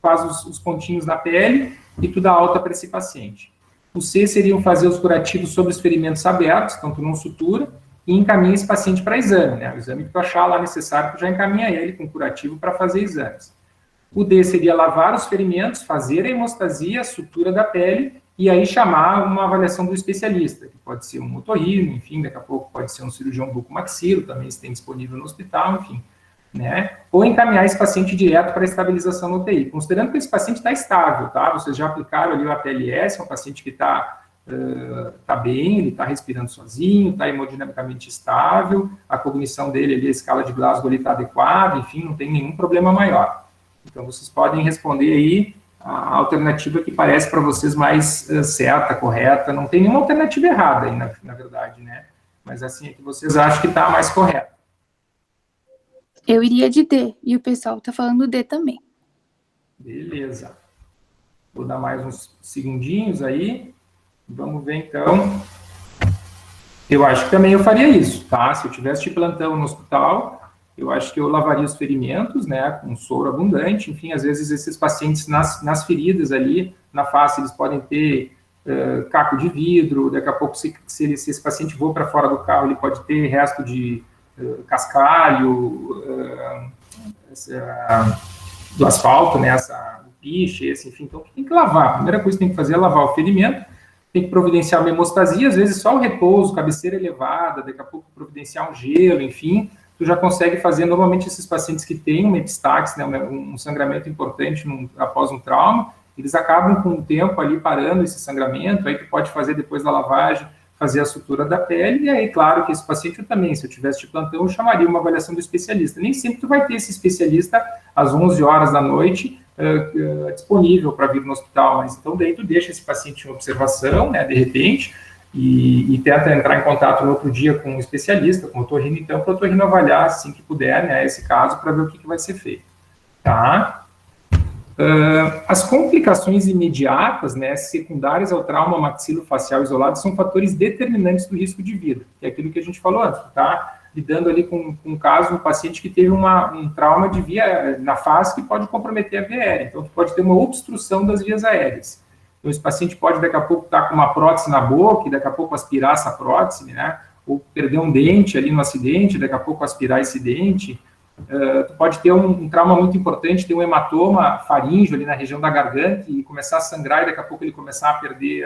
faz os pontinhos na pele e tu dá alta para esse paciente. O C seriam fazer os curativos sobre os ferimentos abertos, então tu não sutura, e encaminha esse paciente para exame, né? O exame que tu achar lá necessário, tu já encaminha ele com curativo para fazer exames. O D seria lavar os ferimentos, fazer a hemostasia, a sutura da pele, e aí chamar uma avaliação do especialista, que pode ser um otorrino, enfim, daqui a pouco pode ser um cirurgião bucomaxilo, também se tem disponível no hospital, enfim, né? Ou encaminhar esse paciente direto para a estabilização no UTI, considerando que esse paciente está estável, tá? Vocês já aplicaram ali o ATLS, é um paciente que está bem, ele está respirando sozinho, está hemodinamicamente estável, a cognição dele ali, a escala de Glasgow está adequada, enfim, não tem nenhum problema maior. Então, vocês podem responder aí a alternativa que parece para vocês mais certa, correta, não tem nenhuma alternativa errada aí, na verdade, né? Mas assim, é que vocês acham que está mais correta. Eu iria de D, e o pessoal está falando D também. Beleza. Vou dar mais uns segundinhos aí. Vamos ver, então. Eu acho que também eu faria isso, tá? Se eu tivesse de plantão no hospital, eu acho que eu lavaria os ferimentos, né, com soro abundante. Enfim, às vezes esses pacientes nas feridas ali, na face, eles podem ter caco de vidro. Daqui a pouco, se esse paciente voa para fora do carro, ele pode ter resto de cascalho, do asfalto, né, do piche, enfim. Então, tem que lavar. A primeira coisa que tem que fazer é lavar o ferimento. Tem que providenciar uma hemostasia, às vezes só o repouso, cabeceira elevada, daqui a pouco providenciar um gelo, enfim, tu já consegue fazer, normalmente esses pacientes que têm uma epistaxe, né, um sangramento importante após um trauma, eles acabam com o tempo ali parando esse sangramento, aí tu pode fazer depois da lavagem, fazer a sutura da pele, e aí, claro, que esse paciente eu também, se eu tivesse de plantão, eu chamaria uma avaliação do especialista. Nem sempre tu vai ter esse especialista às 11 horas da noite disponível para vir no hospital, mas então daí tu deixa esse paciente em observação, né, de repente, e tenta entrar em contato no outro dia com um especialista, com o otorrino, então, para o otorrino avaliar, assim que puder, né, esse caso, para ver o que vai ser feito. Tá? As complicações imediatas, né, secundárias ao trauma maxilofacial isolado, são fatores determinantes do risco de vida, que é aquilo que a gente falou antes, tá? Lidando ali com um caso, um paciente que teve um trauma de via na face que pode comprometer a via aérea, então tu pode ter uma obstrução das vias aéreas. Então esse paciente pode daqui a pouco estar com uma prótese na boca e daqui a pouco aspirar essa prótese, né? Ou perder um dente ali no acidente, daqui a pouco aspirar esse dente. Tu pode ter um trauma muito importante, ter um hematoma faríngeo ali na região da garganta e começar a sangrar e daqui a pouco ele começar a perder,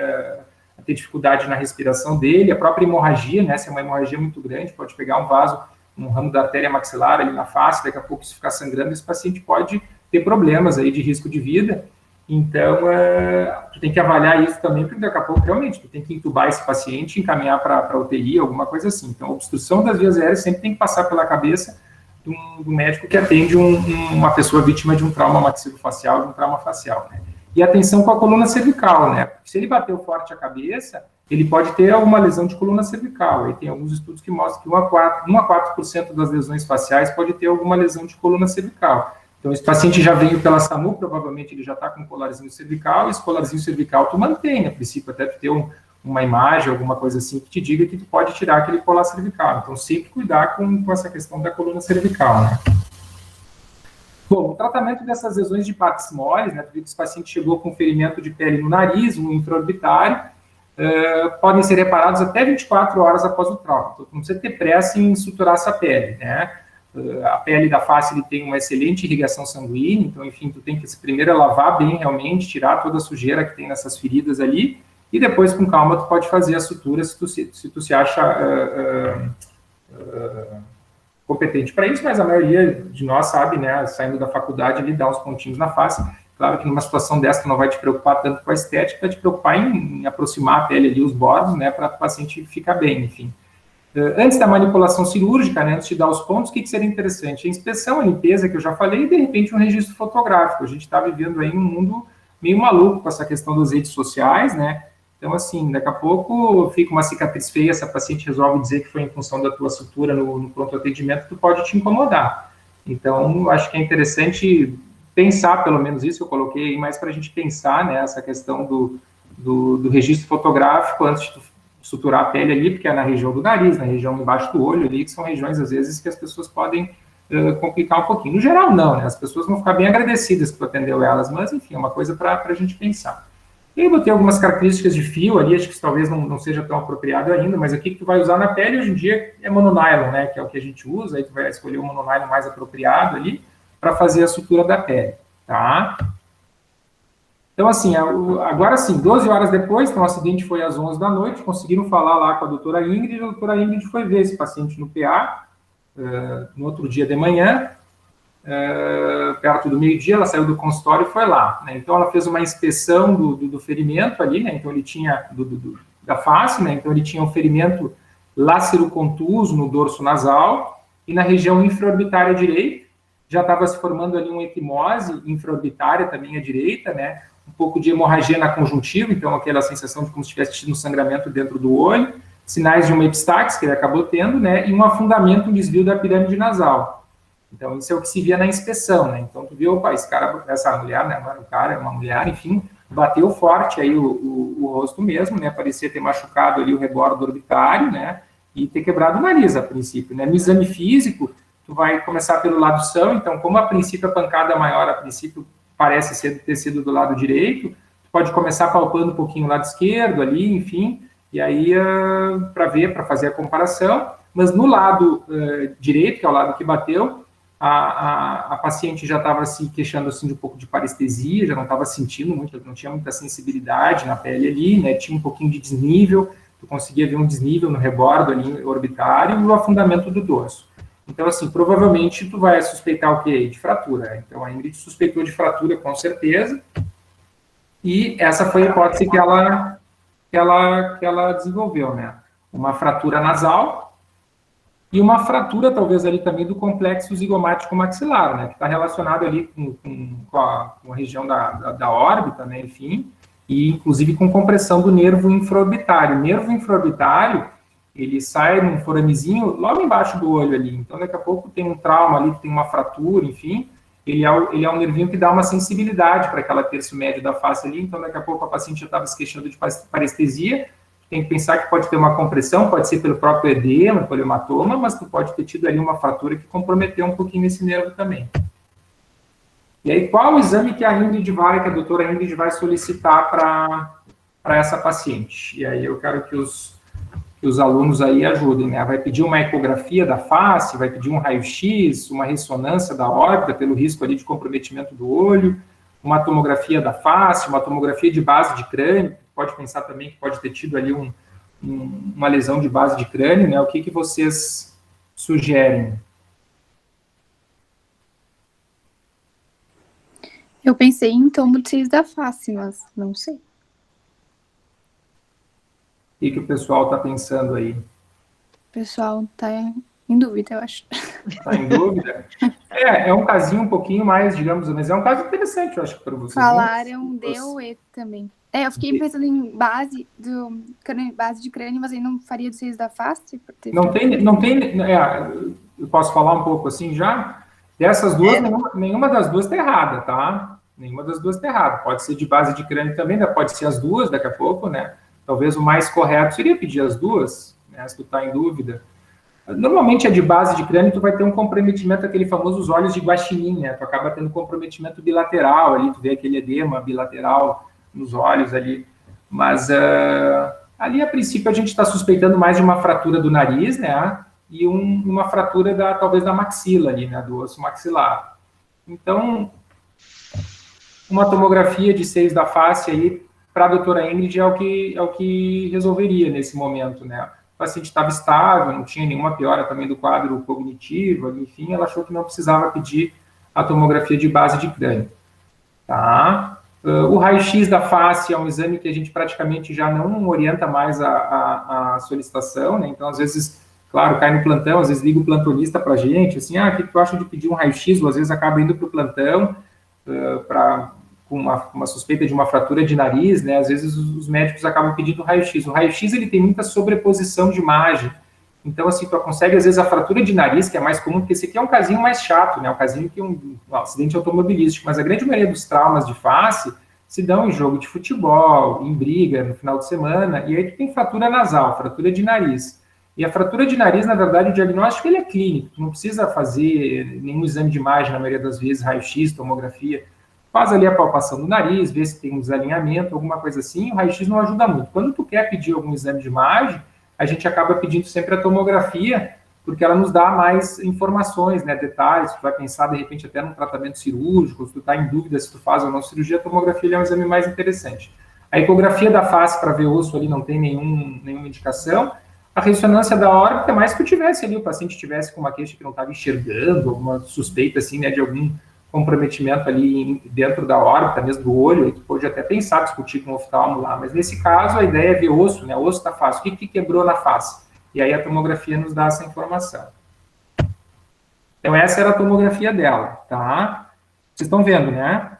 a ter dificuldade na respiração dele. A própria hemorragia, né, se é uma hemorragia muito grande, pode pegar um vaso, um ramo da artéria maxilar ali na face, daqui a pouco isso ficar sangrando, esse paciente pode ter problemas aí de risco de vida. Então, tu tem que avaliar isso também, porque daqui a pouco, realmente, tu tem que entubar esse paciente, encaminhar para UTI, alguma coisa assim. Então, a obstrução das vias aéreas sempre tem que passar pela cabeça do médico que atende uma pessoa vítima de um trauma maxilofacial, de um trauma facial, né? E atenção com a coluna cervical, né? Porque se ele bateu forte a cabeça, ele pode ter alguma lesão de coluna cervical. Aí tem alguns estudos que mostram que 1 a 4% das lesões faciais pode ter alguma lesão de coluna cervical. Então, esse paciente já veio pela SAMU, provavelmente ele já está com um colarzinho cervical, e esse colarzinho cervical tu mantém, a princípio, até tu ter uma imagem, alguma coisa assim, que te diga que tu pode tirar aquele colar cervical. Então, sempre cuidar com essa questão da coluna cervical, né? Bom, o tratamento dessas lesões de partes moles, né, tu viu que esse paciente chegou com ferimento de pele no nariz, um intraorbitário, podem ser reparados até 24 horas após o trauma. Então, não precisa ter pressa em suturar essa pele, né? A pele da face ele tem uma excelente irrigação sanguínea, então, enfim, tu tem que primeiro lavar bem realmente, tirar toda a sujeira que tem nessas feridas ali, e depois, com calma, tu pode fazer a sutura se tu se acha competente para isso, mas a maioria de nós sabe, né, saindo da faculdade, ele dá uns pontinhos na face. Claro que numa situação dessa tu não vai te preocupar tanto com a estética, vai te preocupar em aproximar a pele ali, os bordos, né, para o paciente ficar bem, enfim. Antes da manipulação cirúrgica, né, antes de dar os pontos, o que seria interessante? A inspeção, a limpeza, que eu já falei, e de repente um registro fotográfico. A gente está vivendo aí um mundo meio maluco com essa questão das redes sociais, né? Então, assim, daqui a pouco fica uma cicatriz feia, se a paciente resolve dizer que foi em função da tua sutura no pronto atendimento, tu pode te incomodar. Então, acho que é interessante pensar, pelo menos isso, eu coloquei aí mais para a gente pensar, né, essa questão do registro fotográfico antes de tu suturar a pele ali, porque é na região do nariz, na região embaixo do olho ali, que são regiões, às vezes, que as pessoas podem complicar um pouquinho. No geral, não, né? As pessoas vão ficar bem agradecidas que tu atendeu elas, mas, enfim, é uma coisa para a gente pensar. E eu botei algumas características de fio ali, acho que talvez não seja tão apropriado ainda, mas aqui que tu vai usar na pele, hoje em dia, é mononylon, né? Que é o que a gente usa, aí tu vai escolher o mononylon mais apropriado ali para fazer a sutura da pele, tá? Então, assim, agora sim, 12 horas depois, então o acidente foi às 11 da noite, conseguiram falar lá com a doutora Ingrid, e a doutora Ingrid foi ver esse paciente no PA, no outro dia de manhã, perto do meio-dia, ela saiu do consultório e foi lá, né? Então, ela fez uma inspeção do ferimento ali, né? Então, ele tinha, da face, né? Então, ele tinha um ferimento lácero-contuso no dorso nasal e na região infraorbitária direita, já estava se formando ali uma equimose infraorbitária também à direita, né? Um pouco de hemorragia na conjuntiva, então aquela sensação de como se tivesse tido um sangramento dentro do olho, sinais de uma epistaxe que ele acabou tendo, né? E um afundamento, um desvio da pirâmide nasal. Então, isso é o que se via na inspeção, né? Então, tu viu, opa, essa mulher, né? Não era um cara, é uma mulher, enfim, bateu forte aí o rosto mesmo, né? Parecia ter machucado ali o rebordo orbitário, né? E ter quebrado o nariz, a princípio, né? No exame físico, tu vai começar pelo lado são, então, como a princípio a pancada maior, a princípio parece ter sido do lado direito, tu pode começar palpando um pouquinho o lado esquerdo ali, enfim, e aí para fazer a comparação, mas no lado direito, que é o lado que bateu, a paciente já estava se queixando assim, de um pouco de parestesia, já não estava sentindo muito, não tinha muita sensibilidade na pele ali, né, tinha um pouquinho de desnível, tu conseguia ver um desnível no rebordo ali orbitário e o afundamento do dorso. Então, assim, provavelmente tu vai suspeitar o quê? De fratura. Então, a Ingrid suspeitou de fratura, com certeza, e essa foi a hipótese que ela desenvolveu, né? Uma fratura nasal e uma fratura, talvez, ali também do complexo zigomático maxilar, né? Que está relacionado ali com a região da órbita, né? Enfim, e inclusive com compressão do nervo infraorbitário. O nervo infraorbitário, ele sai num foramezinho logo embaixo do olho ali. Então, daqui a pouco tem um trauma ali, tem uma fratura, enfim. Ele é um nervinho que dá uma sensibilidade para aquela terço médio da face ali. Então, daqui a pouco a paciente já estava se queixando de parestesia. Tem que pensar que pode ter uma compressão, pode ser pelo próprio edema, pelo hematoma, mas tu pode ter tido ali uma fratura que comprometeu um pouquinho esse nervo também. E aí, qual o exame que a doutora Ingrid vai solicitar para essa paciente? E aí eu quero que os alunos aí ajudem, né? Vai pedir uma ecografia da face, vai pedir um raio-x, uma ressonância da órbita pelo risco ali de comprometimento do olho, uma tomografia da face, uma tomografia de base de crânio, pode pensar também que pode ter tido ali uma lesão de base de crânio, né? O que vocês sugerem? Eu pensei em tomo de seios da face, mas não sei. O que o pessoal está pensando aí? O pessoal está em dúvida, eu acho. Está em dúvida? É um casinho um pouquinho mais, digamos, mas é um caso interessante, eu acho, para vocês. Falaram DOE também. Eu fiquei pensando em base de crânio, mas aí não faria dos seios da face? Não tem, eu posso falar um pouco assim já? Dessas duas, nenhuma das duas está errada, tá? Nenhuma das duas está errada. Pode ser de base de crânio também, pode ser as duas daqui a pouco, né? Talvez o mais correto seria pedir as duas, né? Se tu está em dúvida. Normalmente a de base de crânio, tu vai ter um comprometimento, aquele famoso os olhos de guaxinim, né? Tu acaba tendo comprometimento bilateral ali, tu vê aquele edema bilateral nos olhos ali. Mas ali, a princípio, a gente está suspeitando mais de uma fratura do nariz, né? E uma fratura, talvez, da maxila ali, né? Do osso maxilar. Então, uma tomografia de seios da face aí, para a doutora Ingrid, é o que resolveria nesse momento, né? O paciente estava estável, não tinha nenhuma piora também do quadro cognitivo, enfim, ela achou que não precisava pedir a tomografia de base de crânio. Tá? O raio-x da face é um exame que a gente praticamente já não orienta mais a solicitação, né? Então, às vezes, claro, cai no plantão, às vezes liga o plantonista para a gente, assim, o que tu acha de pedir um raio-x? Ou às vezes acaba indo para o plantão com uma suspeita de uma fratura de nariz, né? Às vezes os médicos acabam pedindo raio-x. O raio-x, ele tem muita sobreposição de imagem. Então, assim, tu consegue, às vezes, a fratura de nariz, que é mais comum, porque esse aqui é um casinho mais chato, né? Um casinho que um acidente automobilístico, mas a grande maioria dos traumas de face se dão em jogo de futebol, em briga, no final de semana, e aí tu tem fratura nasal, fratura de nariz. E a fratura de nariz, na verdade, o diagnóstico, ele é clínico, tu não precisa fazer nenhum exame de imagem, na maioria das vezes, raio-x, tomografia. Faz ali a palpação do nariz, vê se tem um desalinhamento, alguma coisa assim, o raio-x não ajuda muito. Quando tu quer pedir algum exame de imagem, a gente acaba pedindo sempre a tomografia, porque ela nos dá mais informações, né, detalhes, tu vai pensar, de repente, até num tratamento cirúrgico, se tu está em dúvida se tu faz ou não cirurgia, a tomografia é um exame mais interessante. A ecografia da face para ver osso ali não tem nenhuma indicação. A ressonância da órbita é mais que eu tivesse ali, o paciente tivesse com uma queixa que não estava enxergando, alguma suspeita, assim, né, de algum comprometimento ali dentro da órbita, mesmo do olho, aí tu pode até pensar, discutir com o oftalmo lá, mas nesse caso a ideia é ver osso, né, osso da face, o que quebrou na face? E aí a tomografia nos dá essa informação. Então essa era a tomografia dela, tá? Vocês estão vendo, né?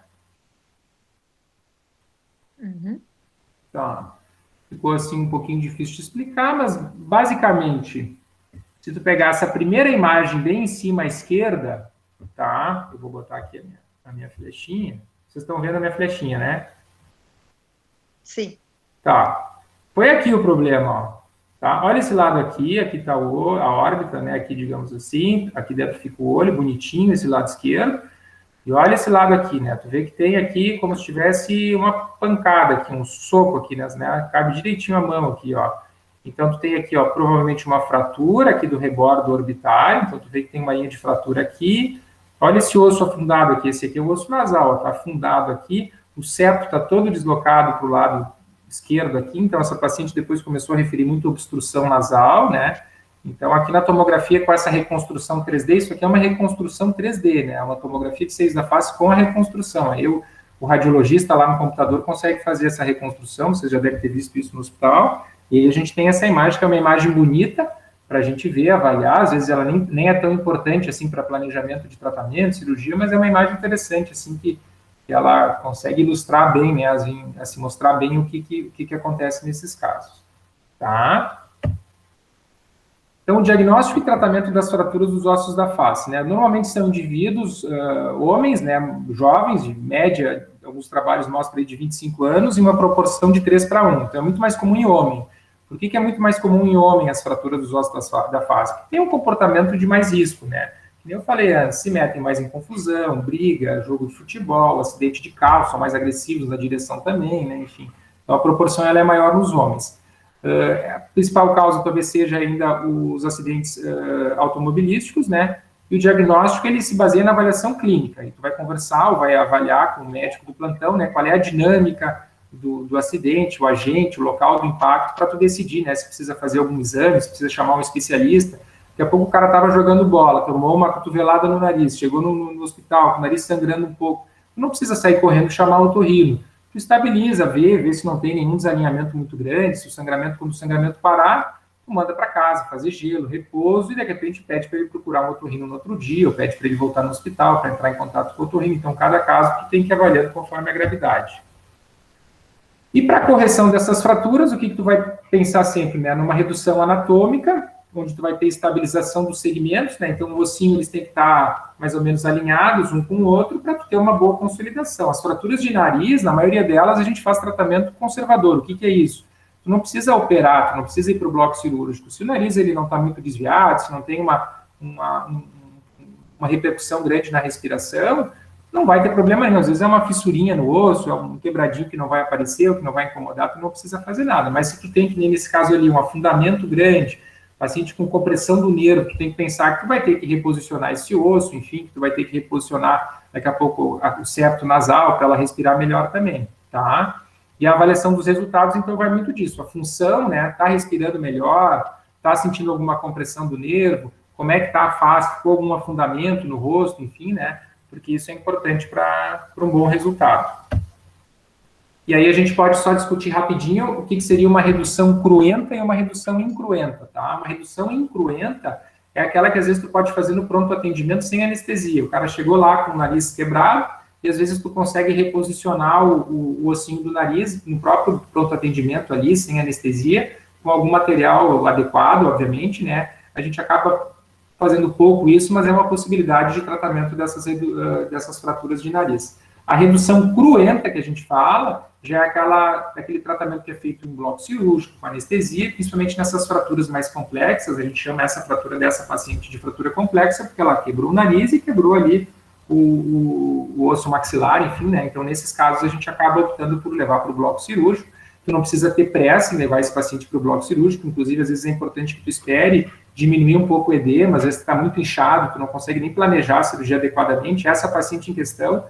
Uhum. Tá. Ficou assim um pouquinho difícil de explicar, mas basicamente, se tu pegar essa primeira imagem bem em cima à esquerda, tá? Eu vou botar aqui a minha flechinha. Vocês estão vendo a minha flechinha, né? Sim. Tá. Foi aqui o problema, ó. Tá? Olha esse lado aqui está a órbita, né? Aqui, digamos assim, aqui dentro fica o olho, bonitinho, esse lado esquerdo. E olha esse lado aqui, né? Tu vê que tem aqui como se tivesse uma pancada aqui, um soco aqui, né? Cabe direitinho a mão aqui, ó. Então, tu tem aqui, ó, provavelmente uma fratura aqui do rebordo orbitário. Então, tu vê que tem uma linha de fratura aqui. Olha esse osso afundado aqui. Esse aqui é o osso nasal, ó, tá afundado aqui. O septo tá todo deslocado para o lado esquerdo aqui. Então, essa paciente depois começou a referir muito obstrução nasal, né? Então, aqui na tomografia, com essa reconstrução 3D, isso aqui é uma reconstrução 3D, né? É uma tomografia de seios da face com a reconstrução. Aí o radiologista lá no computador consegue fazer essa reconstrução, você já deve ter visto isso no hospital, e aí a gente tem essa imagem, que é uma imagem bonita, para a gente ver, avaliar, às vezes ela nem é tão importante, assim, para planejamento de tratamento, cirurgia, mas é uma imagem interessante, assim, que ela consegue ilustrar bem, né, assim, mostrar bem o que acontece nesses casos, tá? Então, o diagnóstico e tratamento das fraturas dos ossos da face, né? Normalmente são indivíduos, homens, né, jovens, de média, alguns trabalhos mostram aí de 25 anos, e uma proporção de 3:1. Então, é muito mais comum em homem. Por que é muito mais comum em homem as fraturas dos ossos da face? Porque tem um comportamento de mais risco, né? Como eu falei antes, se metem mais em confusão, briga, jogo de futebol, acidente de carro, são mais agressivos na direção também, né? Enfim, então a proporção ela é maior nos homens. A principal causa talvez seja ainda os acidentes automobilísticos, né? E o diagnóstico, ele se baseia na avaliação clínica. E tu vai conversar ou vai avaliar com o médico do plantão, né? Qual é a dinâmica do acidente, o agente, o local do impacto, para tu decidir, né? Se precisa fazer algum exame, se precisa chamar um especialista. Daqui a pouco o cara estava jogando bola, tomou uma cotovelada no nariz, chegou no hospital com o nariz sangrando um pouco. Tu não precisa sair correndo e chamar o otorrino. Tu estabiliza, vê se não tem nenhum desalinhamento muito grande, se o sangramento, quando o sangramento parar, tu manda para casa, fazer gelo, repouso, e de repente pede para ele procurar um otorrino no outro dia, ou pede para ele voltar no hospital para entrar em contato com o otorrino. Então, cada caso tu tem que avaliar conforme a gravidade. E para a correção dessas fraturas, o que tu vai pensar sempre, né? Numa redução anatômica, onde tu vai ter estabilização dos segmentos, né? Então, o ossinho, eles têm que estar mais ou menos alinhados um com o outro para tu ter uma boa consolidação. As fraturas de nariz, na maioria delas, a gente faz tratamento conservador. O que é isso? Tu não precisa operar, tu não precisa ir para o bloco cirúrgico. Se o nariz ele não está muito desviado, se não tem uma repercussão grande na respiração, não vai ter problema nenhum. Às vezes é uma fissurinha no osso, é um quebradinho que não vai aparecer, ou que não vai incomodar, tu não precisa fazer nada. Mas se tu tem, que nem nesse caso ali, um afundamento grande, paciente com compressão do nervo, tu tem que pensar que tu vai ter que reposicionar esse osso, enfim, que tu vai ter que reposicionar daqui a pouco o septo nasal para ela respirar melhor também, tá? E a avaliação dos resultados, então, vai muito disso. A função, né, tá respirando melhor, tá sentindo alguma compressão do nervo, como é que tá a face, ficou algum afundamento no rosto, enfim, né? Porque isso é importante para um bom resultado. E aí a gente pode só discutir rapidinho o que seria uma redução cruenta e uma redução incruenta, tá? Uma redução incruenta é aquela que às vezes tu pode fazer no pronto atendimento sem anestesia. O cara chegou lá com o nariz quebrado e às vezes tu consegue reposicionar o ossinho do nariz no próprio pronto atendimento ali, sem anestesia, com algum material adequado, obviamente, né? A gente acaba fazendo pouco isso, mas é uma possibilidade de tratamento dessas fraturas de nariz. A redução cruenta que a gente fala já é aquele tratamento que é feito em bloco cirúrgico, com anestesia, principalmente nessas fraturas mais complexas. A gente chama essa fratura dessa paciente de fratura complexa, porque ela quebrou o nariz e quebrou ali o osso maxilar, enfim, né? Então, nesses casos, a gente acaba optando por levar para o bloco cirúrgico. Tu não precisa ter pressa em levar esse paciente para o bloco cirúrgico, inclusive, às vezes é importante que tu espere diminuir um pouco o edema, às vezes tu está muito inchado, tu não consegue nem planejar a cirurgia adequadamente. Essa paciente em questão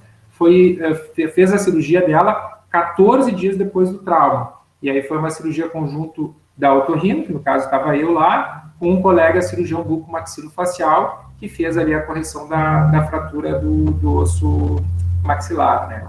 fez a cirurgia dela 14 dias depois do trauma. E aí foi uma cirurgia conjunto da otorrino, que no caso estava eu lá, com um colega cirurgião bucomaxilofacial, que fez ali a correção da fratura do osso maxilar, né?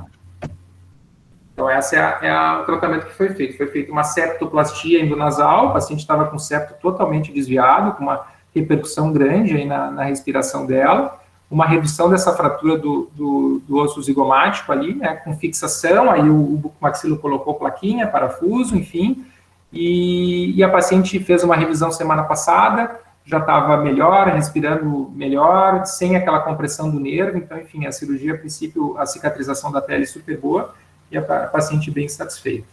Então, esse é o tratamento que foi feito. Foi feita uma septoplastia endonasal, o paciente estava com o septo totalmente desviado, com uma repercussão grande aí na respiração dela, uma redução dessa fratura do osso zigomático ali, né, com fixação, aí o bucomaxilo colocou plaquinha, parafuso, enfim, e a paciente fez uma revisão semana passada, já estava melhor, respirando melhor, sem aquela compressão do nervo, então, enfim, a cirurgia, a princípio, a cicatrização da pele super boa, e a paciente bem satisfeita.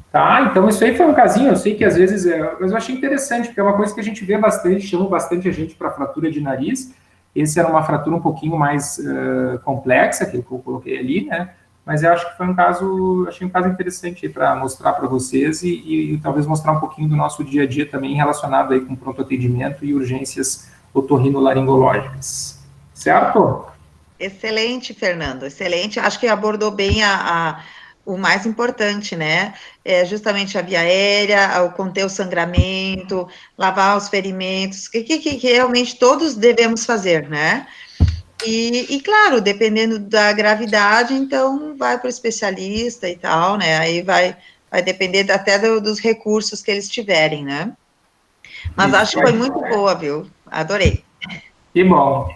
Tá? Então, isso aí foi um casinho, eu sei que às vezes mas eu achei interessante, porque é uma coisa que a gente vê bastante, chama bastante a gente para fratura de nariz. Esse era uma fratura um pouquinho mais complexa, que eu coloquei ali, né? Mas eu acho que foi achei um caso interessante para mostrar para vocês e talvez mostrar um pouquinho do nosso dia a dia também relacionado aí com pronto atendimento e urgências otorrinolaringológicas. Certo? Excelente, Fernando, excelente. Acho que abordou bem o mais importante, né? É justamente a via aérea, o conter o sangramento, lavar os ferimentos, que realmente todos devemos fazer, né? E, claro, dependendo da gravidade, então vai para o especialista e tal, né? Aí vai depender até dos recursos que eles tiverem, né? Mas Isso acho que aí. foi muito boa, viu? Adorei. Que bom.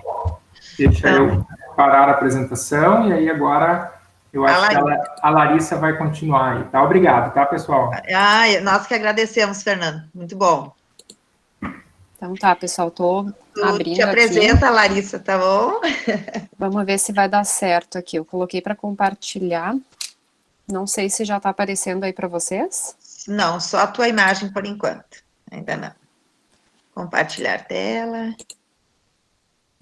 Deixa Então, eu parar a apresentação e aí agora eu a acho que Larissa. a Larissa vai continuar aí, tá? Obrigado, tá, pessoal? Nós que agradecemos, Fernando. Muito bom. Então tá, pessoal, tô Tu te abrindo aqui. apresenta, Larissa, tá bom? Vamos ver se vai dar certo aqui. Eu coloquei para compartilhar. Não sei se já está aparecendo aí para vocês. Não, só a tua imagem por enquanto. Ainda não. Compartilhar tela.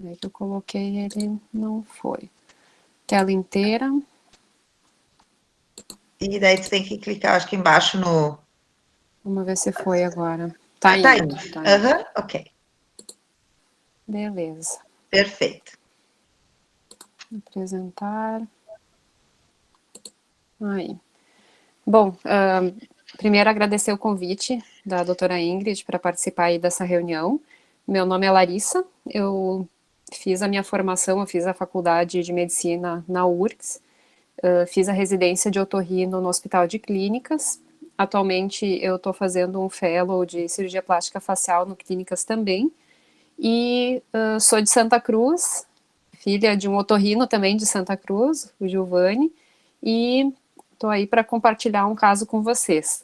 Aí que eu coloquei, ele não foi. Tela inteira. E daí tu tem que clicar, acho que embaixo no... Vamos ver se foi agora. Tá Tá indo. indo. Tá indo. Aham, ok. Beleza. Perfeito. Apresentar. Aí. Bom, primeiro agradecer o convite da doutora Ingrid para participar aí dessa reunião. Meu nome é Larissa, eu fiz a minha formação, eu fiz a faculdade de medicina na URGS, fiz a residência de otorrino no Hospital de Clínicas. Atualmente eu estou fazendo um fellow de cirurgia plástica facial no Clínicas também. E sou de Santa Cruz, filha de um otorrino também de Santa Cruz, o Giovanni, e estou aí para compartilhar um caso com vocês.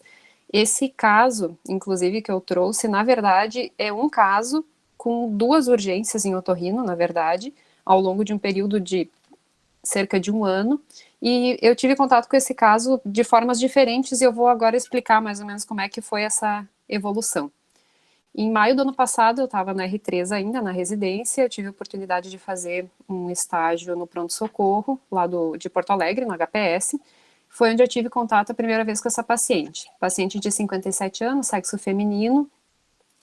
Esse caso, inclusive, que eu trouxe, na verdade, é um caso com 2 urgências em otorrino, na verdade, ao longo de um período de cerca de 1 ano, e eu tive contato com esse caso de formas diferentes e eu vou agora explicar mais ou menos como é que foi essa evolução. Em maio do ano passado, eu estava na R3 ainda, na residência, eu tive a oportunidade de fazer um estágio no pronto-socorro, lá de Porto Alegre, no HPS, foi onde eu tive contato a primeira vez com essa paciente. Paciente de 57 anos, sexo feminino,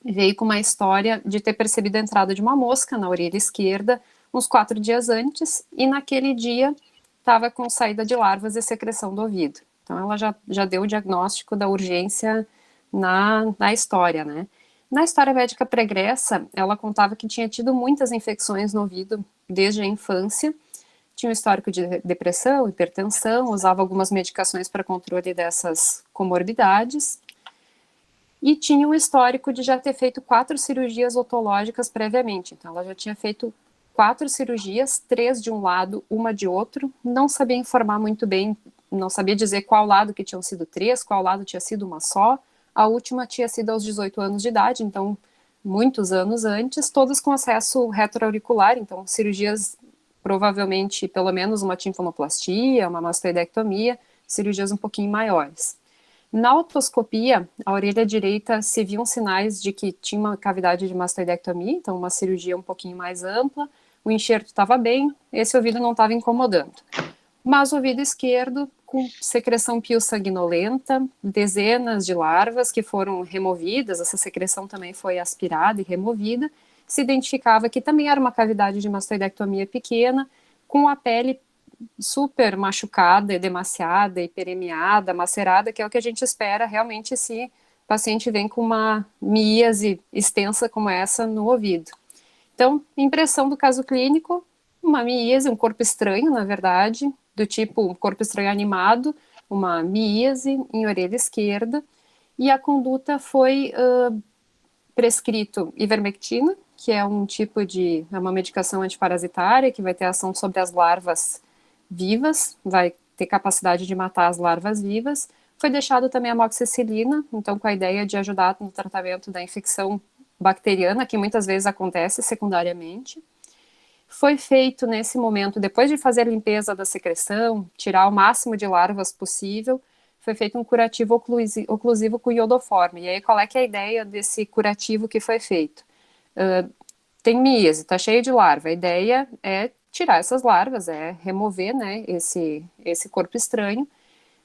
veio com uma história de ter percebido a entrada de uma mosca na orelha esquerda, uns 4 dias antes, e naquele dia estava com saída de larvas e secreção do ouvido. Então ela já deu o diagnóstico da urgência na história, né? Na história médica pregressa, ela contava que tinha tido muitas infecções no ouvido desde a infância, tinha um histórico de depressão, hipertensão, usava algumas medicações para controle dessas comorbidades, e tinha um histórico de já ter feito 4 cirurgias otológicas previamente. Então, ela já tinha feito 4 cirurgias, 3 de um lado, uma de outro, não sabia informar muito bem, não sabia dizer qual lado que tinham sido 3, qual lado tinha sido uma só. A última tinha sido aos 18 anos de idade, então muitos anos antes, todas com acesso retroauricular, então cirurgias provavelmente pelo menos uma timpanoplastia, uma mastoidectomia, cirurgias um pouquinho maiores. Na otoscopia, a orelha direita se viam sinais de que tinha uma cavidade de mastoidectomia, então uma cirurgia um pouquinho mais ampla, o enxerto estava bem, esse ouvido não estava incomodando. Mas o ouvido esquerdo, com secreção pio-sanguinolenta, dezenas de larvas que foram removidas, essa secreção também foi aspirada e removida, se identificava que também era uma cavidade de mastoidectomia pequena, com a pele super machucada, edemaciada, hiperemiada, macerada, que é o que a gente espera realmente se o paciente vem com uma miíase extensa como essa no ouvido. Então, impressão do caso clínico, uma miíase, um corpo estranho, na verdade, do tipo um corpo estranho animado, uma miíase em orelha esquerda, e a conduta foi prescrito ivermectina, que é um tipo é uma medicação antiparasitária que vai ter ação sobre as larvas vivas, vai ter capacidade de matar as larvas vivas. Foi deixado também a amoxicilina, então com a ideia de ajudar no tratamento da infecção bacteriana, que muitas vezes acontece secundariamente. Foi feito nesse momento, depois de fazer a limpeza da secreção, tirar o máximo de larvas possível, foi feito um curativo oclusivo com iodoforme. E aí qual é que é a ideia desse curativo que foi feito? Tem miíase, está cheio de larva, a ideia é tirar essas larvas, é remover, né, esse corpo estranho,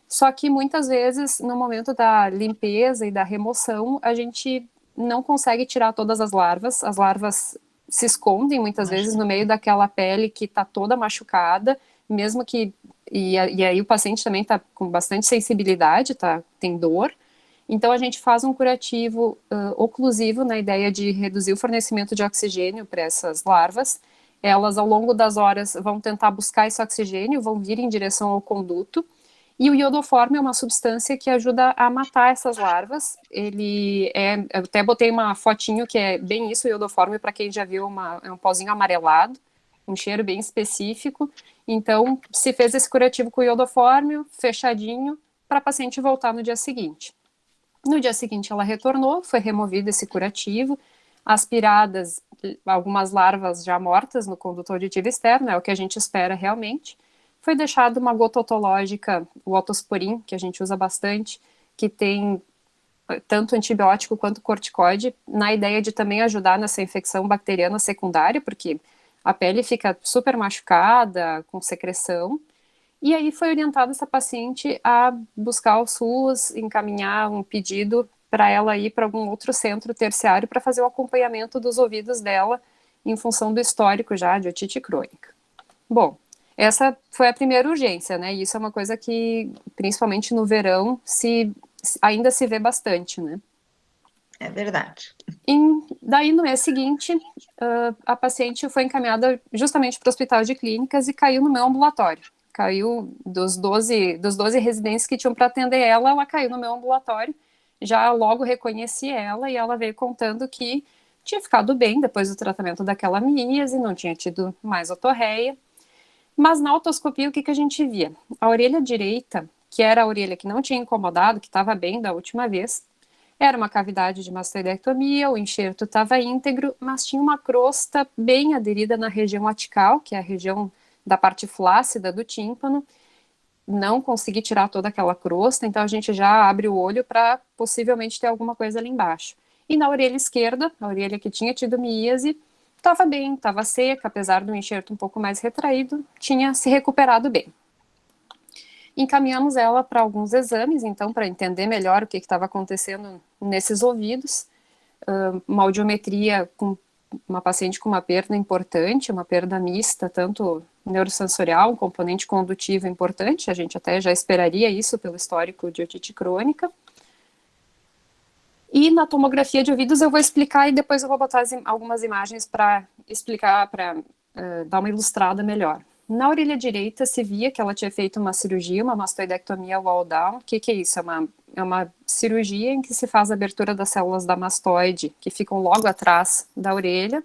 só que muitas vezes no momento da limpeza e da remoção a gente não consegue tirar todas as larvas se escondem muitas vezes no meio daquela pele que está toda machucada, mesmo que... E aí o paciente também está com bastante sensibilidade, tem dor. Então, a gente faz um curativo oclusivo na ideia de reduzir o fornecimento de oxigênio para essas larvas. Elas, ao longo das horas, vão tentar buscar esse oxigênio, vão vir em direção ao conduto. E o iodoforme é uma substância que ajuda a matar essas larvas. Eu até botei uma fotinho que é bem isso, o iodoforme, para quem já viu, é um pozinho amarelado, um cheiro bem específico. Então, se fez esse curativo com o iodoforme, fechadinho, para a paciente voltar no dia seguinte. No dia seguinte, ela retornou, foi removido esse curativo, aspiradas algumas larvas já mortas no conduto auditivo externo, é o que a gente espera realmente. Foi deixado uma gota otológica, o otosporin, que a gente usa bastante, que tem tanto antibiótico quanto corticoide, na ideia de também ajudar nessa infecção bacteriana secundária, porque a pele fica super machucada, com secreção. E aí foi orientada essa paciente a buscar o SUS, encaminhar um pedido para ela ir para algum outro centro terciário para fazer o acompanhamento dos ouvidos dela em função do histórico já de otite crônica. Bom, essa foi a primeira urgência, né? E isso é uma coisa que, principalmente no verão, ainda se vê bastante, né? É verdade. E daí, no mês seguinte, a paciente foi encaminhada justamente para o hospital de clínicas e caiu no meu ambulatório. Caiu dos 12 residentes que tinham para atender ela caiu no meu ambulatório. Já logo reconheci ela e ela veio contando que tinha ficado bem depois do tratamento daquela miíase, não tinha tido mais otorreia. Mas na otoscopia, o que a gente via? A orelha direita, que era a orelha que não tinha incomodado, que estava bem da última vez, era uma cavidade de mastoidectomia, o enxerto estava íntegro, mas tinha uma crosta bem aderida na região atical, que é a região da parte flácida do tímpano. Não consegui tirar toda aquela crosta, então a gente já abre o olho para possivelmente ter alguma coisa ali embaixo. E na orelha esquerda, a orelha que tinha tido miíase, estava bem, estava seca, apesar do enxerto um pouco mais retraído, tinha se recuperado bem. Encaminhamos ela para alguns exames, então, para entender melhor o que estava acontecendo nesses ouvidos. Uma audiometria com uma paciente com uma perda importante, uma perda mista, tanto neurosensorial, um componente condutivo importante, a gente até já esperaria isso pelo histórico de otite crônica. E na tomografia de ouvidos eu vou explicar e depois eu vou botar algumas imagens para explicar, para dar uma ilustrada melhor. Na orelha direita se via que ela tinha feito uma cirurgia, uma mastoidectomia wall down. O que é isso? É uma cirurgia em que se faz a abertura das células da mastoide, que ficam logo atrás da orelha.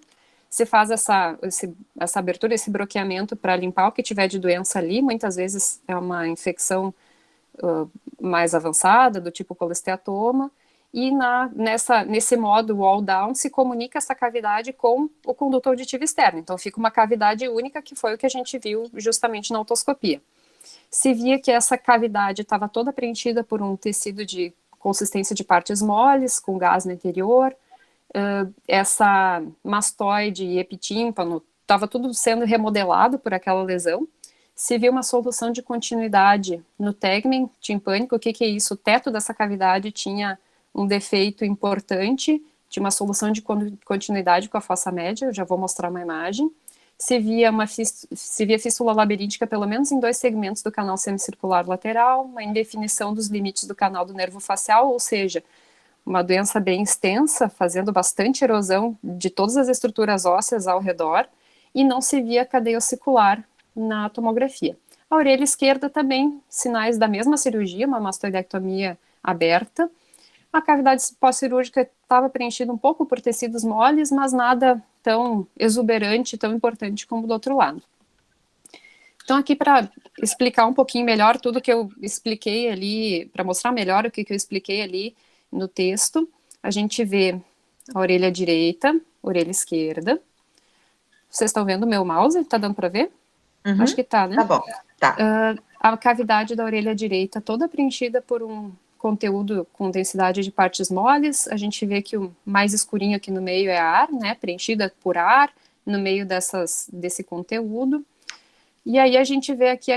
Se faz essa abertura, esse bloqueamento para limpar o que tiver de doença ali. Muitas vezes é uma infecção mais avançada, do tipo colesteatoma. E nesse modo wall down se comunica essa cavidade com o conduto auditivo externo. Então fica uma cavidade única, que foi o que a gente viu justamente na otoscopia. Se via que essa cavidade estava toda preenchida por um tecido de consistência de partes moles, com gás no interior. Essa mastoide e epitímpano estava tudo sendo remodelado por aquela lesão. Se viu uma solução de continuidade no tegmen timpânico. O que é isso? O teto dessa cavidade tinha um defeito importante, de uma solução de continuidade com a fossa média, eu já vou mostrar uma imagem. Se via fístula labiríntica pelo menos em 2 segmentos do canal semicircular lateral, uma indefinição dos limites do canal do nervo facial, ou seja, uma doença bem extensa, fazendo bastante erosão de todas as estruturas ósseas ao redor, e não se via cadeia ossicular na tomografia. A orelha esquerda também, sinais da mesma cirurgia, uma mastoidectomia aberta. A cavidade pós-cirúrgica estava preenchida um pouco por tecidos moles, mas nada tão exuberante, tão importante como do outro lado. Então, aqui para explicar um pouquinho melhor tudo que eu expliquei ali, para mostrar melhor o que eu expliquei ali no texto, a gente vê a orelha direita, orelha esquerda. Vocês estão vendo o meu mouse? Tá dando para ver? Uhum. Acho que tá, né? Tá bom, tá. A cavidade da orelha direita toda preenchida por um conteúdo com densidade de partes moles. A gente vê que o mais escurinho aqui no meio é ar, né, preenchida por ar, no meio desse conteúdo. E aí a gente vê aqui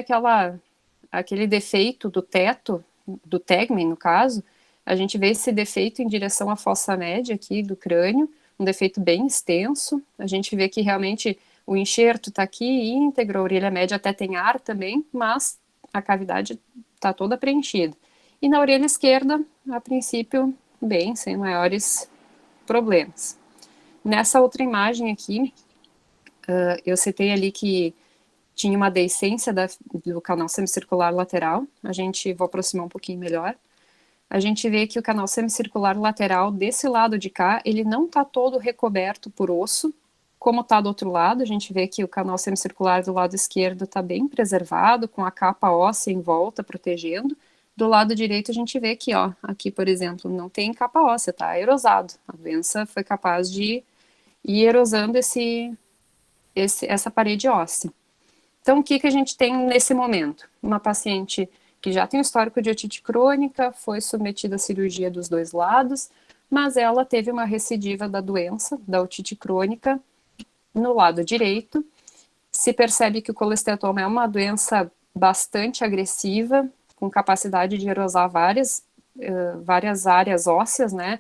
aquele defeito do teto, do tegmen, no caso, a gente vê esse defeito em direção à fossa média aqui do crânio, um defeito bem extenso. A gente vê que realmente O enxerto está aqui íntegro, a orelha média até tem ar também, mas a cavidade está toda preenchida. E na orelha esquerda, a princípio, bem, sem maiores problemas. Nessa outra imagem aqui, eu citei ali que tinha uma deiscência do canal semicircular lateral. Vou aproximar um pouquinho melhor. A gente vê que o canal semicircular lateral desse lado de cá, ele não está todo recoberto por osso, como está do outro lado. A gente vê que o canal semicircular do lado esquerdo está bem preservado, com a capa óssea em volta, protegendo. Do lado direito a gente vê que, ó, aqui, por exemplo, não tem capa óssea, está erosado. A doença foi capaz de ir erosando essa parede óssea. Então, o que a gente tem nesse momento? Uma paciente que já tem um histórico de otite crônica, foi submetida à cirurgia dos dois lados, mas ela teve uma recidiva da doença, da otite crônica, no lado direito. Se percebe que o colesteatoma é uma doença bastante agressiva, com capacidade de erosar várias áreas ósseas, né?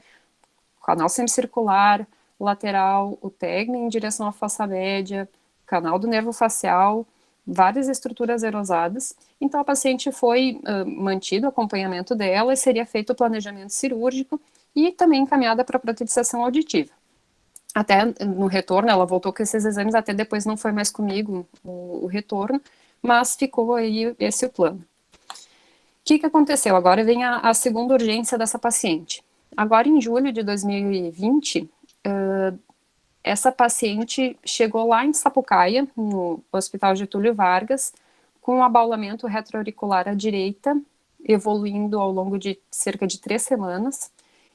Canal semicircular, lateral, o tegmen em direção à fossa média, canal do nervo facial, várias estruturas erosadas. Então a paciente foi mantido o acompanhamento dela e seria feito o planejamento cirúrgico e também encaminhada para protetização auditiva. Até no retorno, ela voltou com esses exames, até depois não foi mais comigo o retorno, mas ficou aí esse o plano. O que aconteceu? Agora vem a segunda urgência dessa paciente. Agora em julho de 2020, essa paciente chegou lá em Sapucaia, no Hospital Getúlio Vargas, com um abaulamento retroauricular à direita, evoluindo ao longo de cerca de 3 semanas,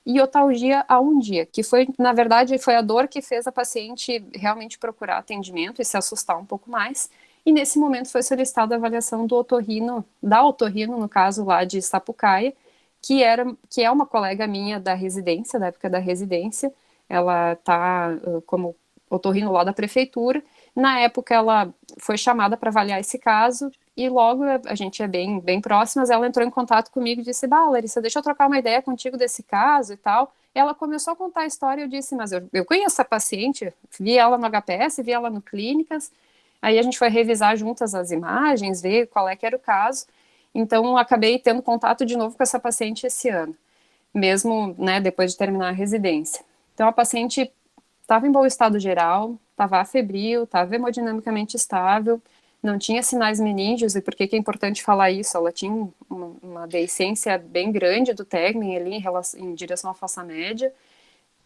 e otalgia a 1 dia, que foi, na verdade, foi a dor que fez a paciente realmente procurar atendimento e se assustar um pouco mais, e nesse momento foi solicitada a avaliação do otorrino, da otorrino, no caso lá de Sapucaia, que é uma colega minha da residência, da época da residência. Ela está como otorrino lá da prefeitura. Na época ela foi chamada para avaliar esse caso e logo a gente é bem próximas, ela entrou em contato comigo e disse, Larissa, deixa eu trocar uma ideia contigo desse caso e tal. Ela começou a contar a história e eu disse, mas eu conheço a paciente, vi ela no HPS, vi ela no Clínicas. Aí a gente foi revisar juntas as imagens, ver qual é que era o caso. Então acabei tendo contato de novo com essa paciente esse ano, mesmo, né, depois de terminar a residência. Então, a paciente estava em bom estado geral, estava afebril, estava hemodinamicamente estável, não tinha sinais meníngeos, e por que é importante falar isso? Ela tinha uma deiscência bem grande do tegmen ali em direção à fossa média,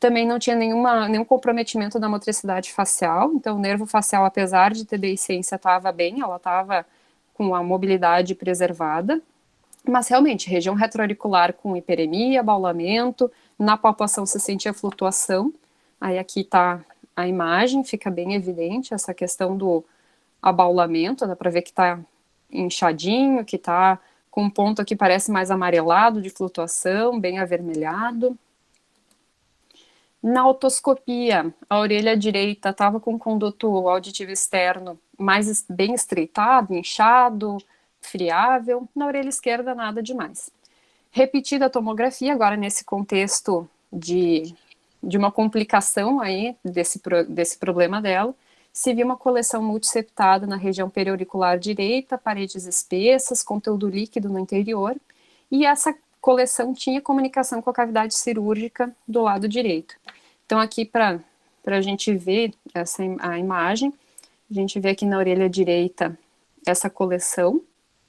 também não tinha nenhum comprometimento da motricidade facial, então o nervo facial, apesar de ter deiscência, estava bem, ela estava com a mobilidade preservada, mas realmente, região retroauricular com hiperemia, abaulamento, na palpação se sentia flutuação, aí aqui está a imagem, fica bem evidente essa questão do abaulamento, dá para ver que está inchadinho, que está com um ponto que parece mais amarelado de flutuação, bem avermelhado. Na otoscopia, a orelha direita estava com o conduto auditivo externo bem estreitado, inchado, friável, na orelha esquerda nada demais. Repetida a tomografia, agora nesse contexto de uma complicação aí desse problema dela, se viu uma coleção multiseptada na região periauricular direita, paredes espessas, conteúdo líquido no interior, e essa coleção tinha comunicação com a cavidade cirúrgica do lado direito. Então aqui para a gente ver a imagem, a gente vê aqui na orelha direita essa coleção,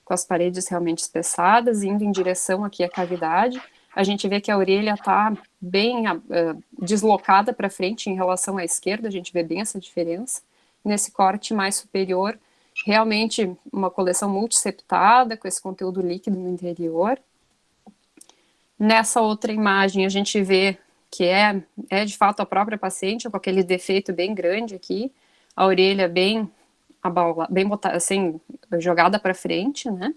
com as paredes realmente espessadas, indo em direção aqui à cavidade. A gente vê que a orelha está bem deslocada para frente em relação à esquerda, a gente vê bem essa diferença. Nesse corte mais superior, realmente uma coleção multiseptada, com esse conteúdo líquido no interior. Nessa outra imagem, a gente vê que é de fato a própria paciente, com aquele defeito bem grande aqui, a orelha bem botada, assim, jogada para frente, né?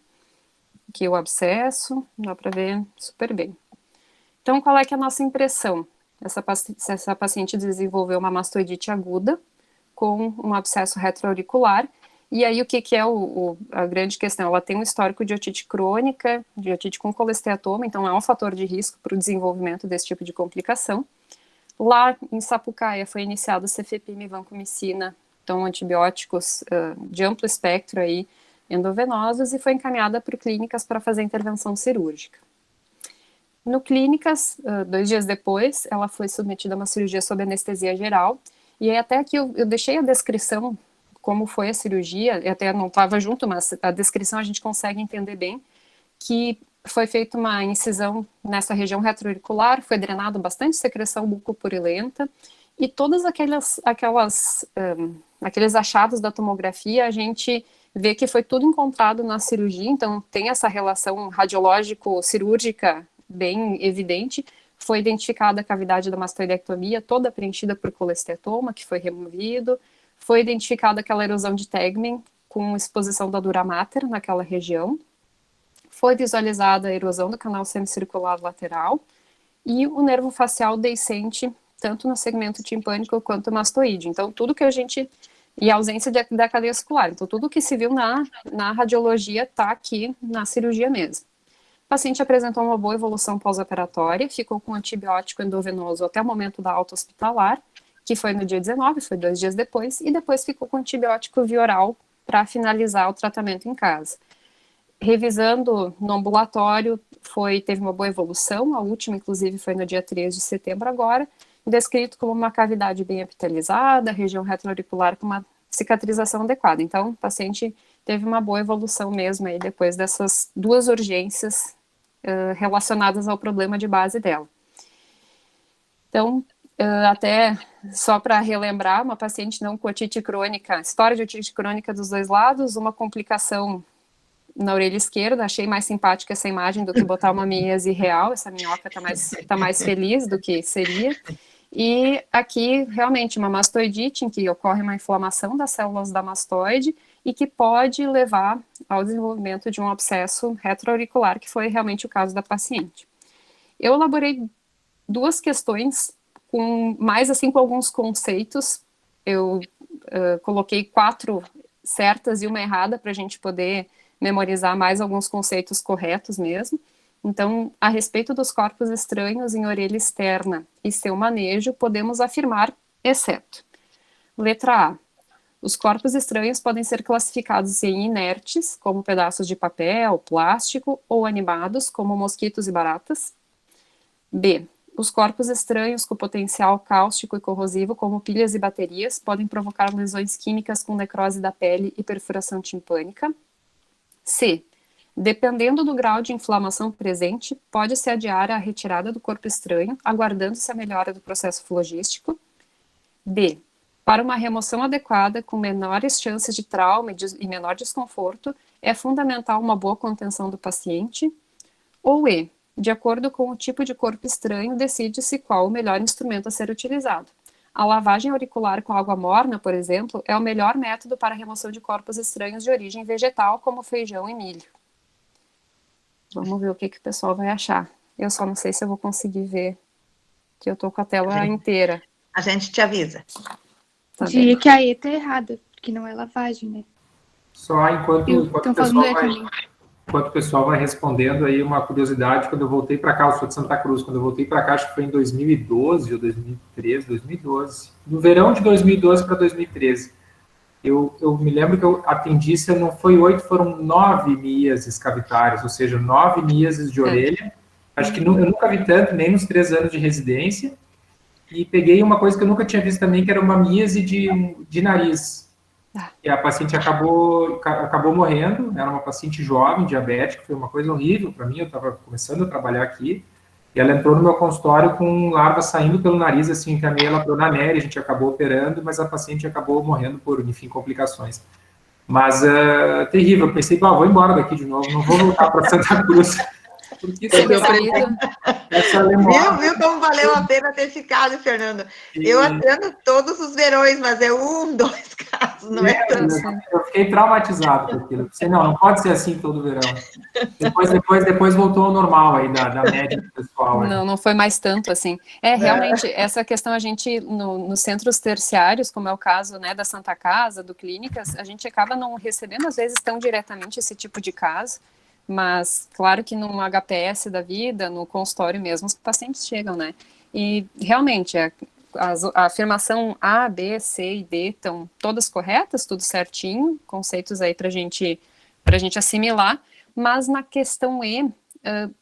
Aqui o abscesso, dá para ver super bem. Então, qual é que é a nossa impressão? Essa paciente desenvolveu uma mastoidite aguda com um abscesso retroauricular, e aí o que é a grande questão? Ela tem um histórico de otite crônica, de otite com colesteatoma, então é um fator de risco para o desenvolvimento desse tipo de complicação. Lá em Sapucaia foi iniciado o cefepime vancomicina então antibióticos de amplo espectro aí, endovenosos, e foi encaminhada para clínicas para fazer intervenção cirúrgica. No clínicas, 2 dias depois, ela foi submetida a uma cirurgia sob anestesia geral, e aí até aqui eu deixei a descrição, como foi a cirurgia, eu até não estava junto, mas a descrição a gente consegue entender bem, que foi feita uma incisão nessa região retroauricular, foi drenado bastante secreção bucopurulenta, e todas aqueles achados da tomografia, a gente vê que foi tudo encontrado na cirurgia, então tem essa relação radiológico-cirúrgica bem evidente. Foi identificada a cavidade da mastoidectomia, toda preenchida por colestetoma, que foi removido. Foi identificada aquela erosão de Tegman, com exposição da dura mater naquela região. Foi visualizada a erosão do canal semicircular lateral e o nervo facial deiscente, tanto no segmento timpânico quanto mastoide. Então, tudo que a gente... E a ausência da cadeia vascular. Então, tudo que se viu na radiologia está aqui na cirurgia mesmo. O paciente apresentou uma boa evolução pós-operatória, ficou com antibiótico endovenoso até o momento da alta hospitalar, que foi no dia 19, foi 2 dias depois, e depois ficou com antibiótico via oral para finalizar o tratamento em casa. Revisando no ambulatório, teve uma boa evolução, a última, inclusive, foi no dia 3 de setembro agora, descrito como uma cavidade bem epitelizada, região retroauricular com uma cicatrização adequada. Então, o paciente teve uma boa evolução mesmo aí depois dessas 2 urgências relacionadas ao problema de base dela. Então, até só para relembrar, uma paciente não com otite crônica, história de otite crônica dos 2 lados, uma complicação na orelha esquerda, achei mais simpática essa imagem do que botar uma míase real, essa minhoca tá mais feliz do que seria. E aqui, realmente, uma mastoidite, em que ocorre uma inflamação das células da mastoide e que pode levar ao desenvolvimento de um abscesso retroauricular, que foi realmente o caso da paciente. Eu elaborei 2 questões, com alguns conceitos. Eu coloquei 4 certas e uma errada para a gente poder memorizar mais alguns conceitos corretos mesmo. Então, a respeito dos corpos estranhos em orelha externa e seu manejo, podemos afirmar, exceto. Letra A. Os corpos estranhos podem ser classificados em inertes, como pedaços de papel, plástico, ou animados, como mosquitos e baratas. B. Os corpos estranhos com potencial cáustico e corrosivo, como pilhas e baterias, podem provocar lesões químicas com necrose da pele e perfuração timpânica. C. Dependendo do grau de inflamação presente, pode-se adiar a retirada do corpo estranho, aguardando-se a melhora do processo flogístico. D. Para uma remoção adequada, com menores chances de trauma e menor desconforto, é fundamental uma boa contenção do paciente. Ou E. De acordo com o tipo de corpo estranho, decide-se qual o melhor instrumento a ser utilizado. A lavagem auricular com água morna, por exemplo, é o melhor método para a remoção de corpos estranhos de origem vegetal, como feijão e milho. Vamos ver o que o pessoal vai achar. Eu só não sei se eu vou conseguir ver, que eu tô com a tela inteira. A gente te avisa. Tá Diria bem. que a E tá errada, porque não é lavagem, né? Só enquanto o pessoal vai respondendo aí, uma curiosidade, quando eu voltei para cá, eu sou de Santa Cruz, quando eu voltei para cá, acho que foi em 2012 ou 2013, 2012, no verão de 2012 para 2013, eu me lembro que eu atendi, se não foi 8, foram 9 míases cavitárias, ou seja, 9 míases de orelha, acho que eu nunca vi tanto, nem nos 3 anos de residência, e peguei uma coisa que eu nunca tinha visto também, que era uma míase de nariz. E a paciente acabou morrendo, era uma paciente jovem, diabética, foi uma coisa horrível para mim, eu estava começando a trabalhar aqui, e ela entrou no meu consultório com larva saindo pelo nariz, assim, encaminhei ela para o Naneri, a gente acabou operando, mas a paciente acabou morrendo por, enfim, complicações. Mas, terrível, eu pensei, vou embora daqui de novo, não vou voltar para Santa Cruz. Porque viu como valeu a pena ter ficado, Fernando? Eu atendo todos os verões, mas é 1, 2 casos, não é tanto. Eu fiquei traumatizado com aquilo. Pensei, não pode ser assim todo verão. Depois voltou ao normal aí, da média do pessoal. Aí. Não foi mais tanto assim. Realmente, essa questão a gente, nos centros terciários, como é o caso, né, da Santa Casa, do Clínicas, a gente acaba não recebendo, às vezes, tão diretamente esse tipo de caso. Mas, claro que no HPS da vida, no consultório mesmo, os pacientes chegam, né? E, realmente, a afirmação A, B, C e D estão todas corretas, tudo certinho, conceitos aí para a gente assimilar, mas na questão E,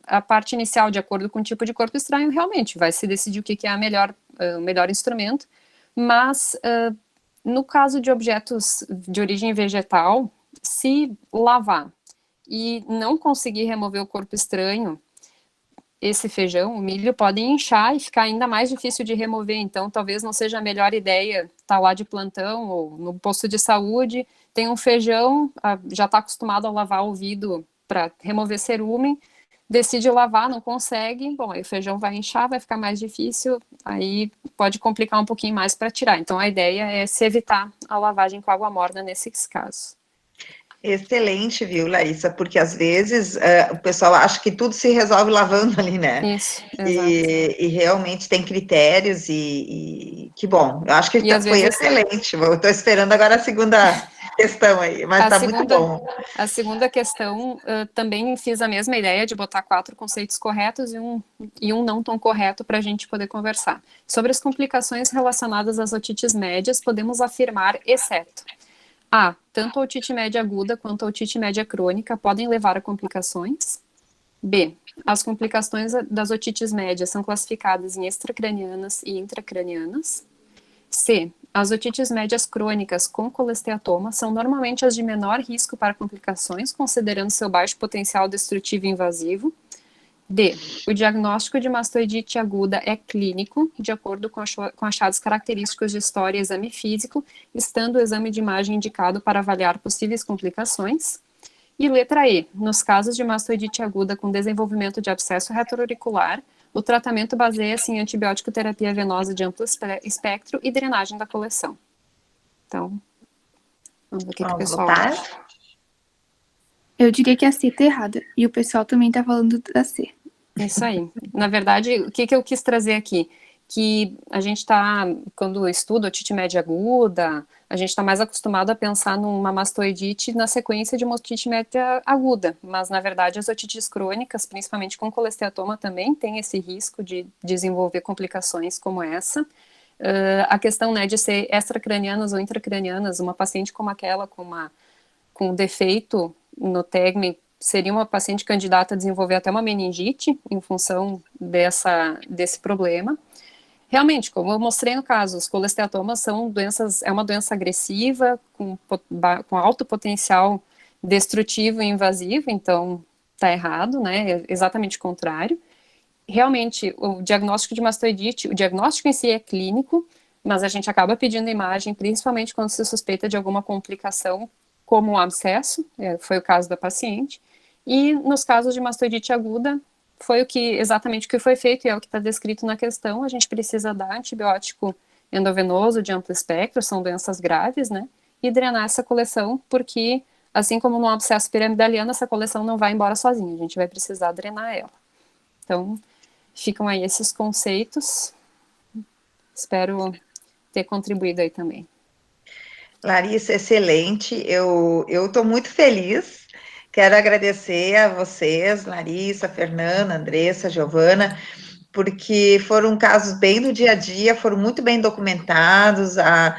a parte inicial, de acordo com o tipo de corpo estranho, realmente vai se decidir o que é o melhor instrumento, mas no caso de objetos de origem vegetal, se lavar e não conseguir remover o corpo estranho, esse feijão, o milho, podem inchar e ficar ainda mais difícil de remover, então talvez não seja a melhor ideia estar lá de plantão ou no posto de saúde, tem um feijão, já está acostumado a lavar o vidro para remover cerume, decide lavar, não consegue, bom, aí o feijão vai inchar, vai ficar mais difícil, aí pode complicar um pouquinho mais para tirar. Então a ideia é se evitar a lavagem com água morna nesses casos. Excelente, viu, Larissa? Porque às vezes o pessoal acha que tudo se resolve lavando ali, né? Isso, exato. E realmente tem critérios e que bom. Eu acho que E às foi vezes- excelente. Eu estou esperando agora a segunda questão aí, mas está muito bom. A segunda questão, também fiz a mesma ideia de botar 4 conceitos corretos e um não tão correto para a gente poder conversar. Sobre as complicações relacionadas às otites médias, podemos afirmar, exceto A, tanto a otite média aguda quanto a otite média crônica podem levar a complicações. B, as complicações das otites médias são classificadas em extracranianas e intracranianas. C, as otites médias crônicas com colesteatoma são normalmente as de menor risco para complicações, considerando seu baixo potencial destrutivo e invasivo. D, o diagnóstico de mastoidite aguda é clínico, de acordo com achados característicos de história e exame físico, estando o exame de imagem indicado para avaliar possíveis complicações. E letra E, nos casos de mastoidite aguda com desenvolvimento de abscesso retroauricular, o tratamento baseia-se em antibiótico terapia venosa de amplo espectro e drenagem da coleção. Então, vamos ver o que o pessoal acha. Eu diria que a C tá errada. E o pessoal também tá falando da C. Isso aí. Na verdade, o que eu quis trazer aqui? Que a gente está, quando estuda otite média aguda, a gente está mais acostumado a pensar numa mastoidite na sequência de uma otite média aguda, mas na verdade as otites crônicas, principalmente com colesteatoma, também tem esse risco de desenvolver complicações como essa. A questão, né, de ser extracranianas ou intracranianas, uma paciente como aquela com defeito no TEGME seria uma paciente candidata a desenvolver até uma meningite em função desse problema. Realmente, como eu mostrei no caso, os colesteatomas são é uma doença agressiva, com alto potencial destrutivo e invasivo, então está errado, né? É exatamente o contrário. Realmente, o diagnóstico de mastoidite, o diagnóstico em si é clínico, mas a gente acaba pedindo imagem, principalmente quando se suspeita de alguma complicação, como um abscesso, foi o caso da paciente, e nos casos de mastoidite aguda, foi exatamente o que foi feito, e é o que está descrito na questão, a gente precisa dar antibiótico endovenoso de amplo espectro, são doenças graves, né, e drenar essa coleção, porque, assim como no abscesso piramidaliano, essa coleção não vai embora sozinha, a gente vai precisar drenar ela. Então, ficam aí esses conceitos, espero ter contribuído aí também. Larissa, excelente, eu estou muito feliz, quero agradecer a vocês, Larissa, Fernanda, Andressa, Giovana, porque foram casos bem do dia a dia, foram muito bem documentados, a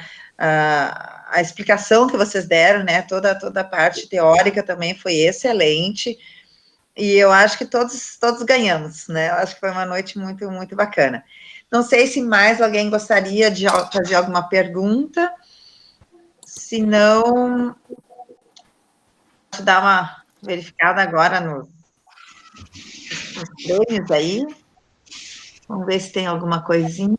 explicação que vocês deram, né, toda a parte teórica também foi excelente, e eu acho que todos ganhamos, né, eu acho que foi uma noite muito, muito bacana. Não sei se mais alguém gostaria de fazer alguma pergunta. Se não, vou dar uma verificada agora nos prêmios aí. Vamos ver se tem alguma coisinha.